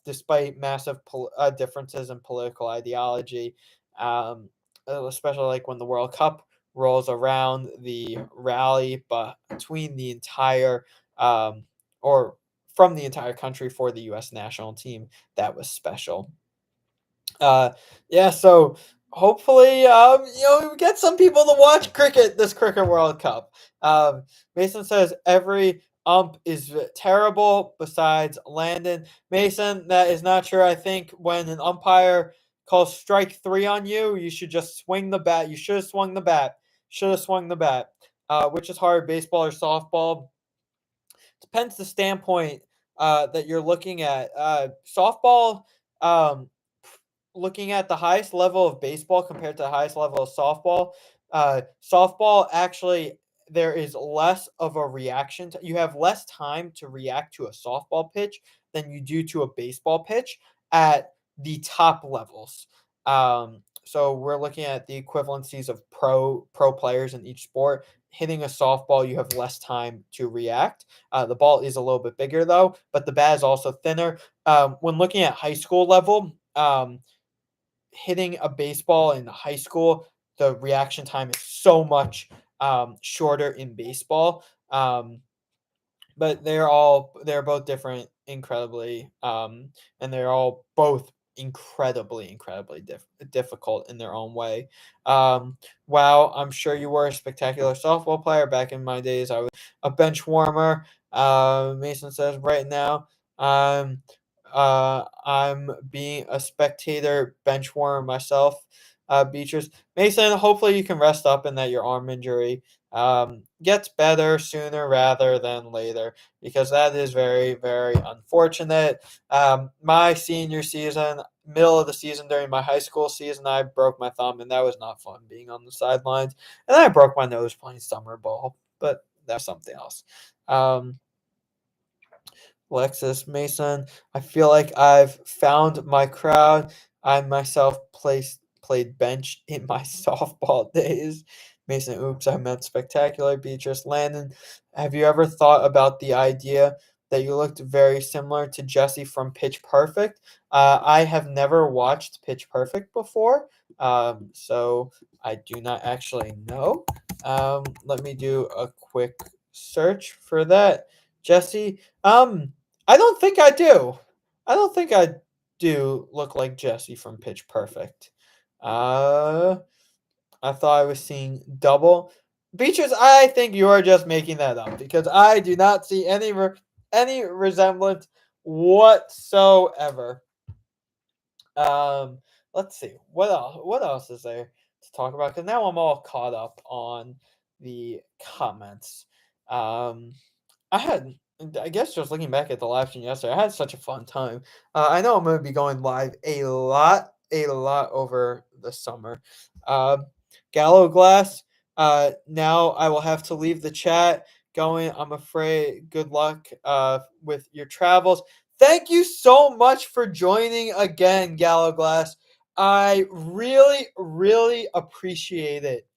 despite massive differences in political ideology. Especially like when the World Cup rolls around, the rally between the entire, or from the entire country for the U.S. national team, that was special. Uh, yeah, so hopefully, we get some people to watch this cricket World Cup. Um, Mason says every ump is terrible besides Landon. Mason, that is not true. I think when an umpire calls strike three on you, you should just swing the bat. You should have swung the bat. Should have swung the bat. Which is hard, baseball or softball? Depends the standpoint that you're looking at. Softball, um, looking at the highest level of baseball compared to the highest level of softball, softball actually, there is less of a reaction. You have less time to react to a softball pitch than you do to a baseball pitch at the top levels. So we're looking at the equivalencies of pro players in each sport. Hitting a softball, you have less time to react. The ball is a little bit bigger though, but the bat is also thinner. When looking at high school level, hitting a baseball in high school, the reaction time is so much shorter in baseball. But they're both different incredibly, and they're all both incredibly difficult in their own way. Wow, I'm sure you were a spectacular softball player back in my days. I was a bench warmer. Mason says right now, um, I'm being a spectator bench warmer myself. Beatrice, Mason, hopefully you can rest up and that your arm injury gets better sooner rather than later, because that is very unfortunate. My senior season, middle of the season during my high school season, I broke my thumb, and that was not fun being on the sidelines. And I broke my nose playing summer ball, but that's something else. Alexis Mason, I feel like I've found my crowd. I myself played bench in my softball days. Mason, oops, I meant spectacular. Beatrice Landon, have you ever thought about the idea that you looked very similar to Jesse from Pitch Perfect? I have never watched Pitch Perfect before, so I do not actually know. Let me do a quick search for that. Jesse, I don't think I do. I don't think I do look like Jesse from Pitch Perfect. Uh, I thought I was seeing double. Beatrice, I think you are just making that up, because I do not see any resemblance whatsoever. Um, let's see what else. What else is there to talk about? Because now I'm all caught up on the comments. Um, I had, I guess, just looking back at the live stream yesterday, I had such a fun time. I know I'm going to be going live a lot over the summer. Uh, Gallo Glass. Now I will have to leave the chat going. I'm afraid. Good luck with your travels. Thank you so much for joining again, Gallo Glass. I really appreciate it.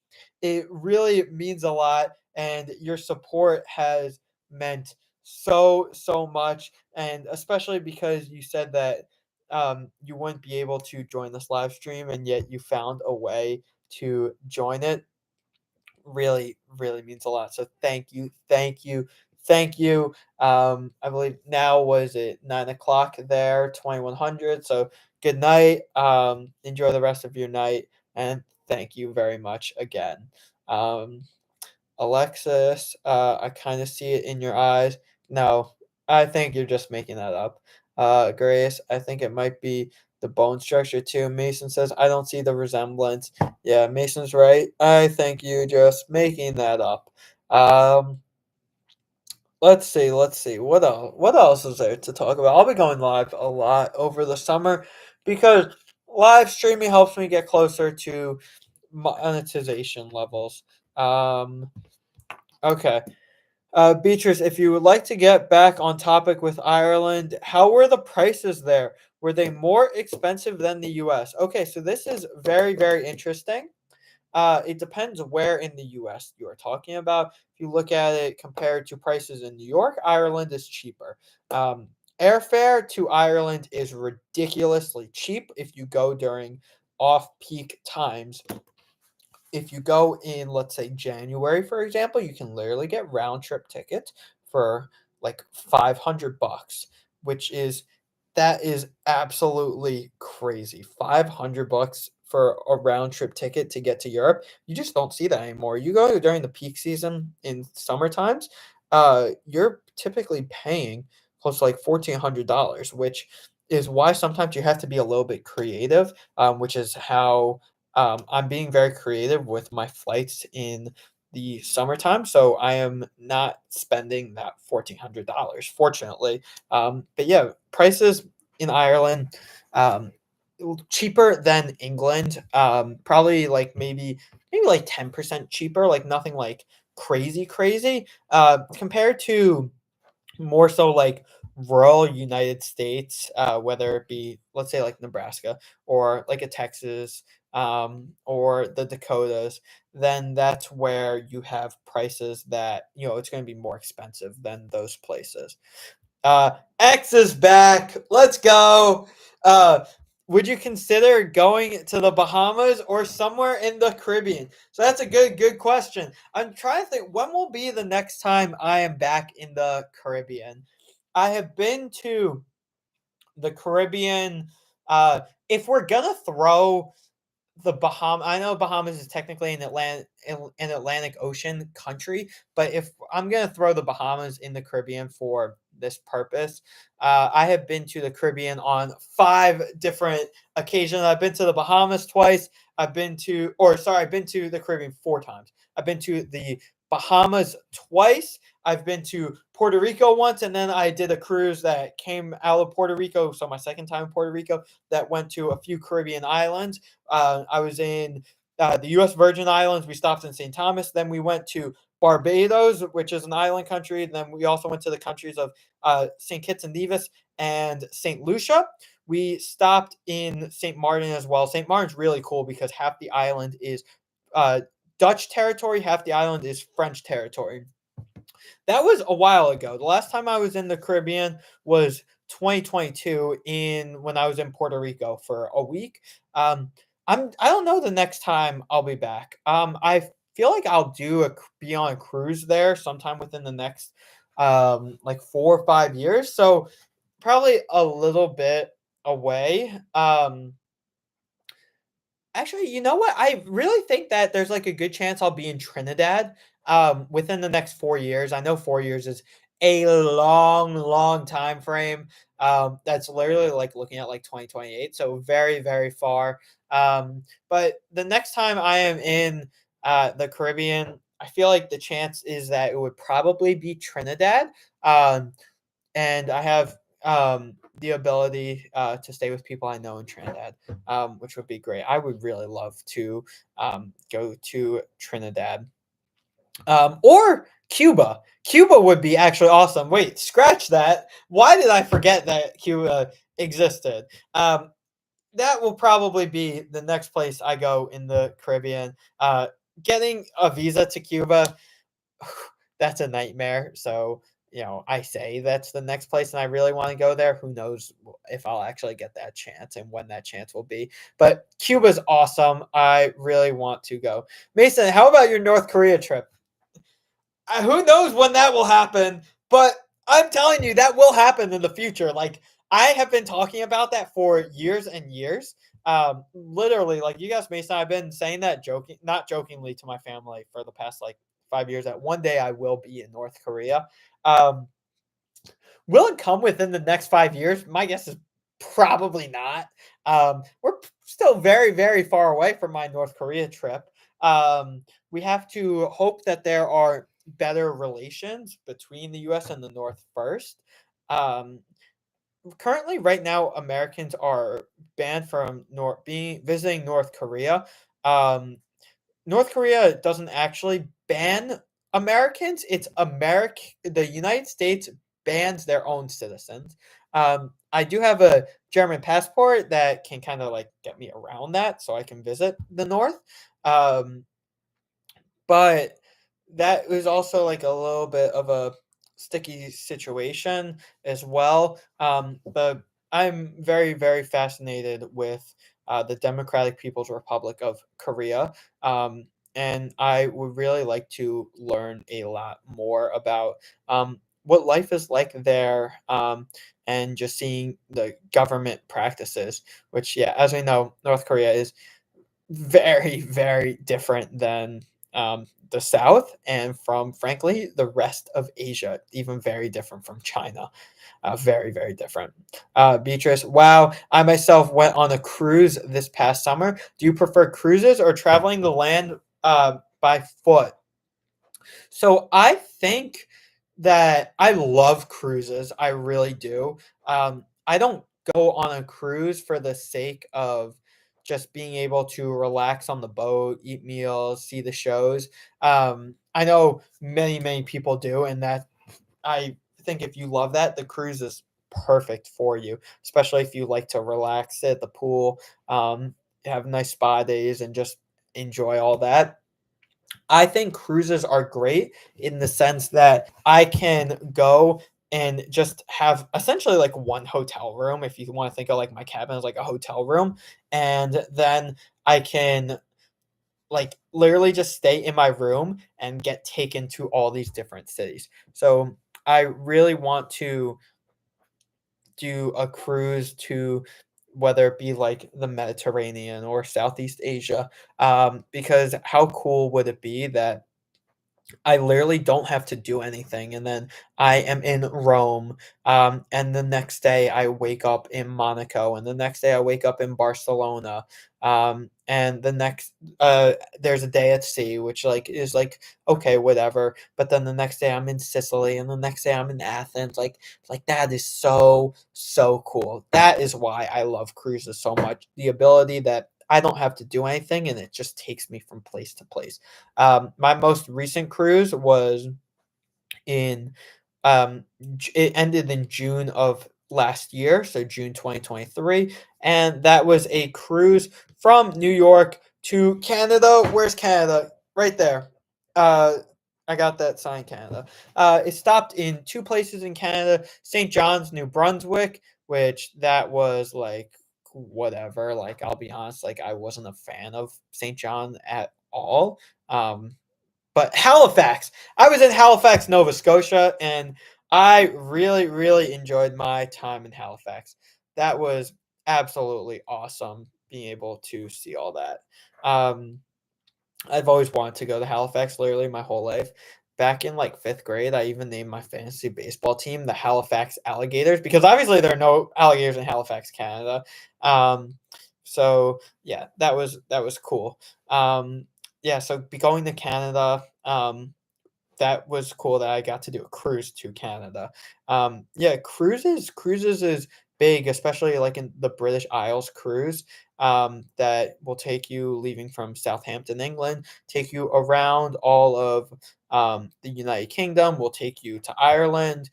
It really means a lot, and your support has meant so much, and especially because you said that you wouldn't be able to join this live stream, and yet you found a way to join it. Really means a lot. So thank you. I believe now, was it 9 o'clock there, 2100. So good night. Enjoy the rest of your night, and thank you very much again. Um, Alexis, I kind of see it in your eyes. No, I think you're just making that up. Grace, I think it might be the bone structure too. Mason says, I don't see the resemblance. Yeah, Mason's right. I think you just making that up. Um, let's see. What else is there to talk about? I'll be going live a lot over the summer, because live streaming helps me get closer to monetization levels. Okay. Beatrice, if you would like to get back on topic with Ireland, how were the prices there? Were they more expensive than the US? Okay, so this is very interesting. It depends where in the US you are talking about. If you look at it compared to prices in New York, Ireland is cheaper. Um, Airfare to Ireland is ridiculously cheap if you go during off peak times. If you go in, let's say, January, for example, you can literally get round trip tickets for like $500, which is that is absolutely crazy. $500 for a round trip ticket to get to Europe. You just don't see that anymore. You go during the peak season in summer times, you're typically paying close to like $1,400, which is why sometimes you have to be a little bit creative, which is how I'm being very creative with my flights in the summertime, so I am not spending that $1,400, fortunately. But yeah, prices in Ireland, um, cheaper than England. Probably like maybe like 10% cheaper, like nothing like crazy. Compared to more so like rural United States, whether it be let's say like Nebraska or like a Texas, or the Dakotas, then that's where you have prices that, it's going to be more expensive than those places. X is back. Let's go. Uh, would you consider going to the Bahamas or somewhere in the Caribbean? So that's a good question. I'm trying to think, when will be the next time I am back in the Caribbean? I have been to the Caribbean. If we're gonna throw the Bahamas, I know Bahamas is technically an Atlantic Ocean country, but if I'm gonna throw the Bahamas in the Caribbean for this purpose, I have been to the Caribbean on 5 different occasions. I've been to the Bahamas twice. I've been to the Caribbean 4 times. I've been to the Bahamas twice. I've been to Puerto Rico once, and then I did a cruise that came out of Puerto Rico. So my second time in Puerto Rico, that went to a few Caribbean islands. I was in the U.S. Virgin Islands. We stopped in St. Thomas. Then we went to Barbados, which is an island country. Then we also went to the countries of St. Kitts and Nevis and St. Lucia. We stopped in St. Martin as well. St. Martin's really cool because half the island is uh, Dutch territory, half the island is French territory. That was a while ago. The last time I was in the Caribbean was 2022 in when I was in Puerto Rico for a week. I don't know the next time I'll be back. I feel like I'll be on a cruise there sometime within the next like 4 or 5 years. So probably a little bit away. Actually, you know what? I really think that there's like a good chance I'll be in Trinidad within the next 4 years. I know 4 years is a long time frame. That's literally like looking at like 2028, so very, very far. But the next time I am in the Caribbean, I feel like the chance is that it would probably be Trinidad. And I have the ability to stay with people I know in Trinidad, which would be great. I would really love to go to Trinidad, or Cuba. Cuba would be actually awesome. Wait, scratch that. Why did I forget that Cuba existed? That will probably be the next place I go in the Caribbean. Getting a visa to Cuba, that's a nightmare. So, I say that's the next place and I really want to go there. Who knows if I'll actually get that chance and when that chance will be. But Cuba's awesome. I really want to go. Mason, how about your North Korea trip? Who knows when that will happen, but I'm telling you that will happen in the future. Like, I have been talking about that for years and years. Literally, like you guys, Mason, I've been saying that not jokingly to my family for the past like 5 years that one day I will be in North Korea. Um, will it come within the next 5 years? My guess is probably not. We're still very, very far away from my North Korea trip. We have to hope that there are better relations between the U.S. and the North first. Um, Currently, right now, Americans are banned from visiting North Korea. Um, North Korea doesn't actually ban Americans. It's the United States bans their own citizens. I do have a German passport that can kind of like get me around that, so I can visit the North. Um, but that was also like a little bit of a sticky situation as well. But I'm very, very fascinated with the Democratic People's Republic of Korea. And I would really like to learn a lot more about what life is like there, and just seeing the government practices, which, yeah, as we know, North Korea is very, very different than the South and from, frankly, the rest of Asia, even very different from China. Very, very different. Beatrice, wow, I myself went on a cruise this past summer. Do you prefer cruises or traveling the land by foot? So I think that I love cruises. I really do. I don't go on a cruise for the sake of just being able to relax on the boat, eat meals, see the shows. I know many, many people do, and that I think if you love that, the cruise is perfect for you, especially if you like to relax, sit at the pool, have nice spa days, and just enjoy all that. I think cruises are great in the sense that I can go and just have essentially like one hotel room. If you want to think of like my cabin as like a hotel room, and then I can like literally just stay in my room and get taken to all these different cities. So I really want to do a cruise to whether it be like the Mediterranean or Southeast Asia, because how cool would it be that I literally don't have to do anything, and then I am in Rome, and the next day I wake up in Monaco, and the next day I wake up in Barcelona, and the next there's a day at sea, which like is like okay, whatever. But then the next day I'm in Sicily, and the next day I'm in Athens. Like that is so cool. That is why I love cruises so much. The ability that I don't have to do anything, and it just takes me from place to place. My most recent cruise was in it ended in June of last year, so June 2023, and that was a cruise from New York to Canada. Where's Canada? Right there. Uh, I got that sign, Canada. It stopped in two places in Canada: St. John's, New Brunswick, which that was like whatever. Like I'll be honest, like I wasn't a fan of St. John at all. But Halifax, I was in Halifax, Nova Scotia, and I really enjoyed my time in Halifax. That was absolutely awesome being able to see all that. Um, I've always wanted to go to Halifax literally my whole life. Back in like fifth grade, I even named my fantasy baseball team the Halifax Alligators because obviously there are no alligators in Halifax, Canada. Um, so yeah, that was cool. Yeah, so be going to Canada. That was cool that I got to do a cruise to Canada. Yeah, cruises is big, especially like in the British Isles cruise. That will take you leaving from Southampton, England, take you around all of the United Kingdom. Will take you to Ireland.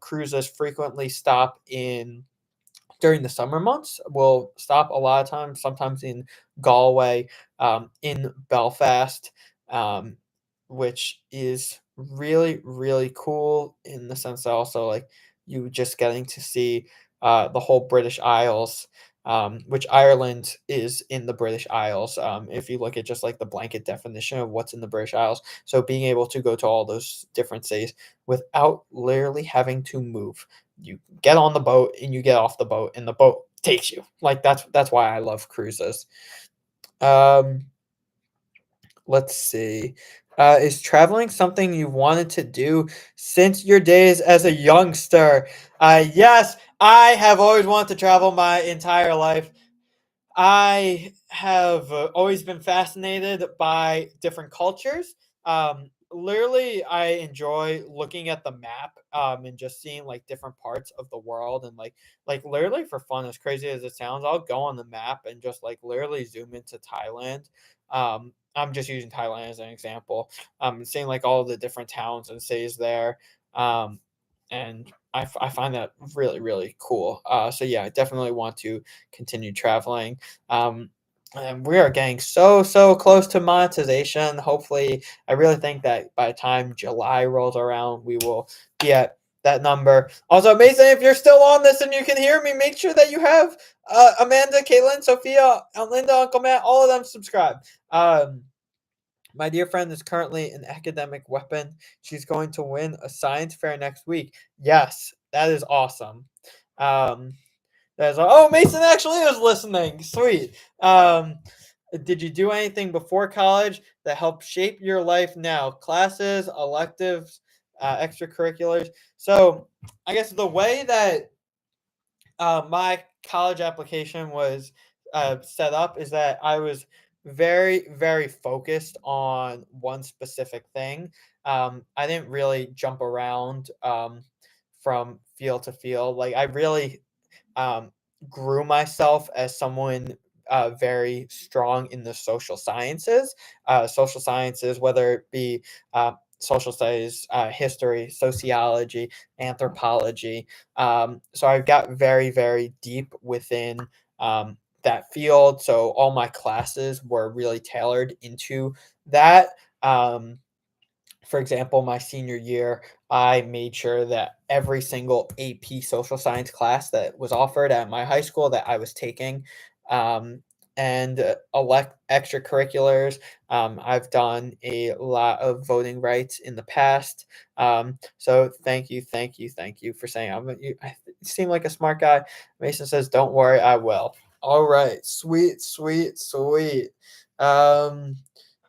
Cruises frequently stop in during the summer months. We'll stop a lot of times, sometimes in Galway, in Belfast, um, which is really cool in the sense that also like you just getting to see the whole British Isles. Which Ireland is in the British Isles. If you look at just like the blanket definition of what's in the British Isles, so being able to go to all those different cities without literally having to move, you get on the boat and you get off the boat and the boat takes you. Like that's why I love cruises. Um, let's see. Is traveling something you wanted to do since your days as a youngster? Yes, I have always wanted to travel my entire life. I have always been fascinated by different cultures. Literally, I enjoy looking at the map and just seeing like different parts of the world and like literally for fun, as crazy as it sounds, I'll go on the map and just like literally zoom into Thailand. I'm just using Thailand as an example. Seeing like all the different towns and cities there. And I find that really cool. So yeah, I definitely want to continue traveling. And we are getting so close to monetization. Hopefully, I really think that by the time July rolls around, we will be at that number. Also, Mason, if you're still on this and you can hear me, make sure that you have Amanda, Caitlin, Sophia, Linda, Uncle Matt, all of them subscribe. My dear friend is currently an academic weapon. She's going to win a science fair next week. Yes, that is awesome. Um, oh, Mason actually is listening. Sweet. Did you do anything before college that helped shape your life now? Classes, electives, extracurriculars. So I guess the way that my college application was set up is that I was very focused on one specific thing. I didn't really jump around from field to field. Like I really um, grew myself as someone very strong in the social sciences. Social sciences, whether it be social studies, history, sociology, anthropology. So I got very, very deep within that field. So all my classes were really tailored into that. Um, for example, my senior year, I made sure that every single AP social science class that was offered at my high school that I was taking, um, and elect extracurriculars. I've done a lot of voting rights in the past. So thank you, thank you, thank you for saying you seem like a smart guy. Mason says, "Don't worry, I will." All right, sweet, sweet, sweet. Um,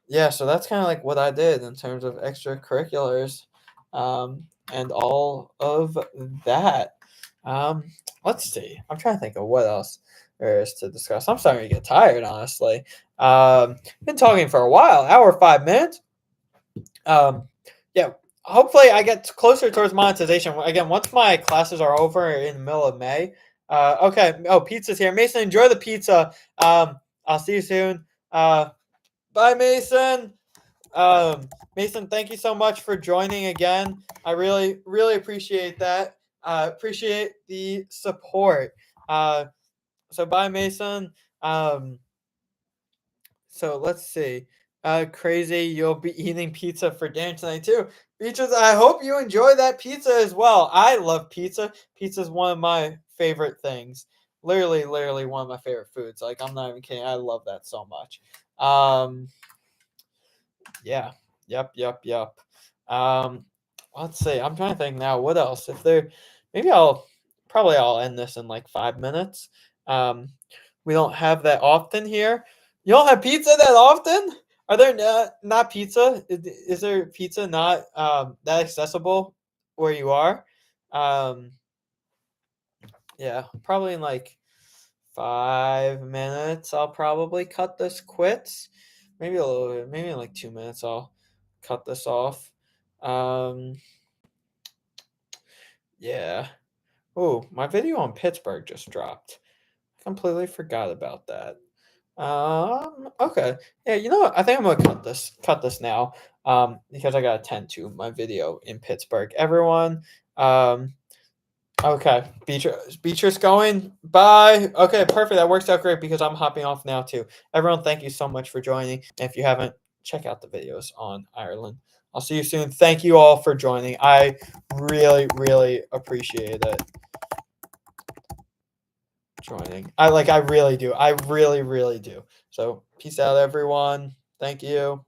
yeah, so that's kind of like what I did in terms of extracurriculars, and all of that. Um, let's see. I'm trying to think of what else there is to discuss. I'm starting to get tired, honestly. Been talking for a while, hour 5 minutes. Yeah, hopefully I get closer towards monetization. Again, once my classes are over in the middle of May. Okay. Oh, pizza's here. Mason, enjoy the pizza. I'll see you soon. Bye, Mason. Mason, thank you so much for joining again. I really, really appreciate that. Appreciate the support. Uh, so bye, Mason. Um, so let's see. Crazy, you'll be eating pizza for dinner tonight too. Beaches, I hope you enjoy that pizza as well. I love pizza. Pizza is one of my favorite things. Literally one of my favorite foods. Like, I'm not even kidding. I love that so much. Yeah. Yep. Um, let's see. I'm trying to think now. What else? If there, maybe I'll end this in like 5 minutes. Um, we don't have that often here. You don't have pizza that often? Are there not pizza? Is there pizza not that accessible where you are? Um, yeah, probably in like 5 minutes. I'll probably cut this quits. Maybe a little bit. Maybe in like 2 minutes. I'll cut this off. Um, yeah. Oh, my video on Pittsburgh just dropped. Completely forgot about that. Okay. Yeah, you know what? I think I'm gonna cut this now. Because I gotta attend to my video in Pittsburgh. Everyone, okay. Beatrice going. Bye. Okay, perfect. That works out great because I'm hopping off now too. Everyone, thank you so much for joining. And if you haven't, check out the videos on Ireland. I'll see you soon. Thank you all for joining. I really, really appreciate it. Joining. I really do. I really, really do. So peace out, everyone. Thank you.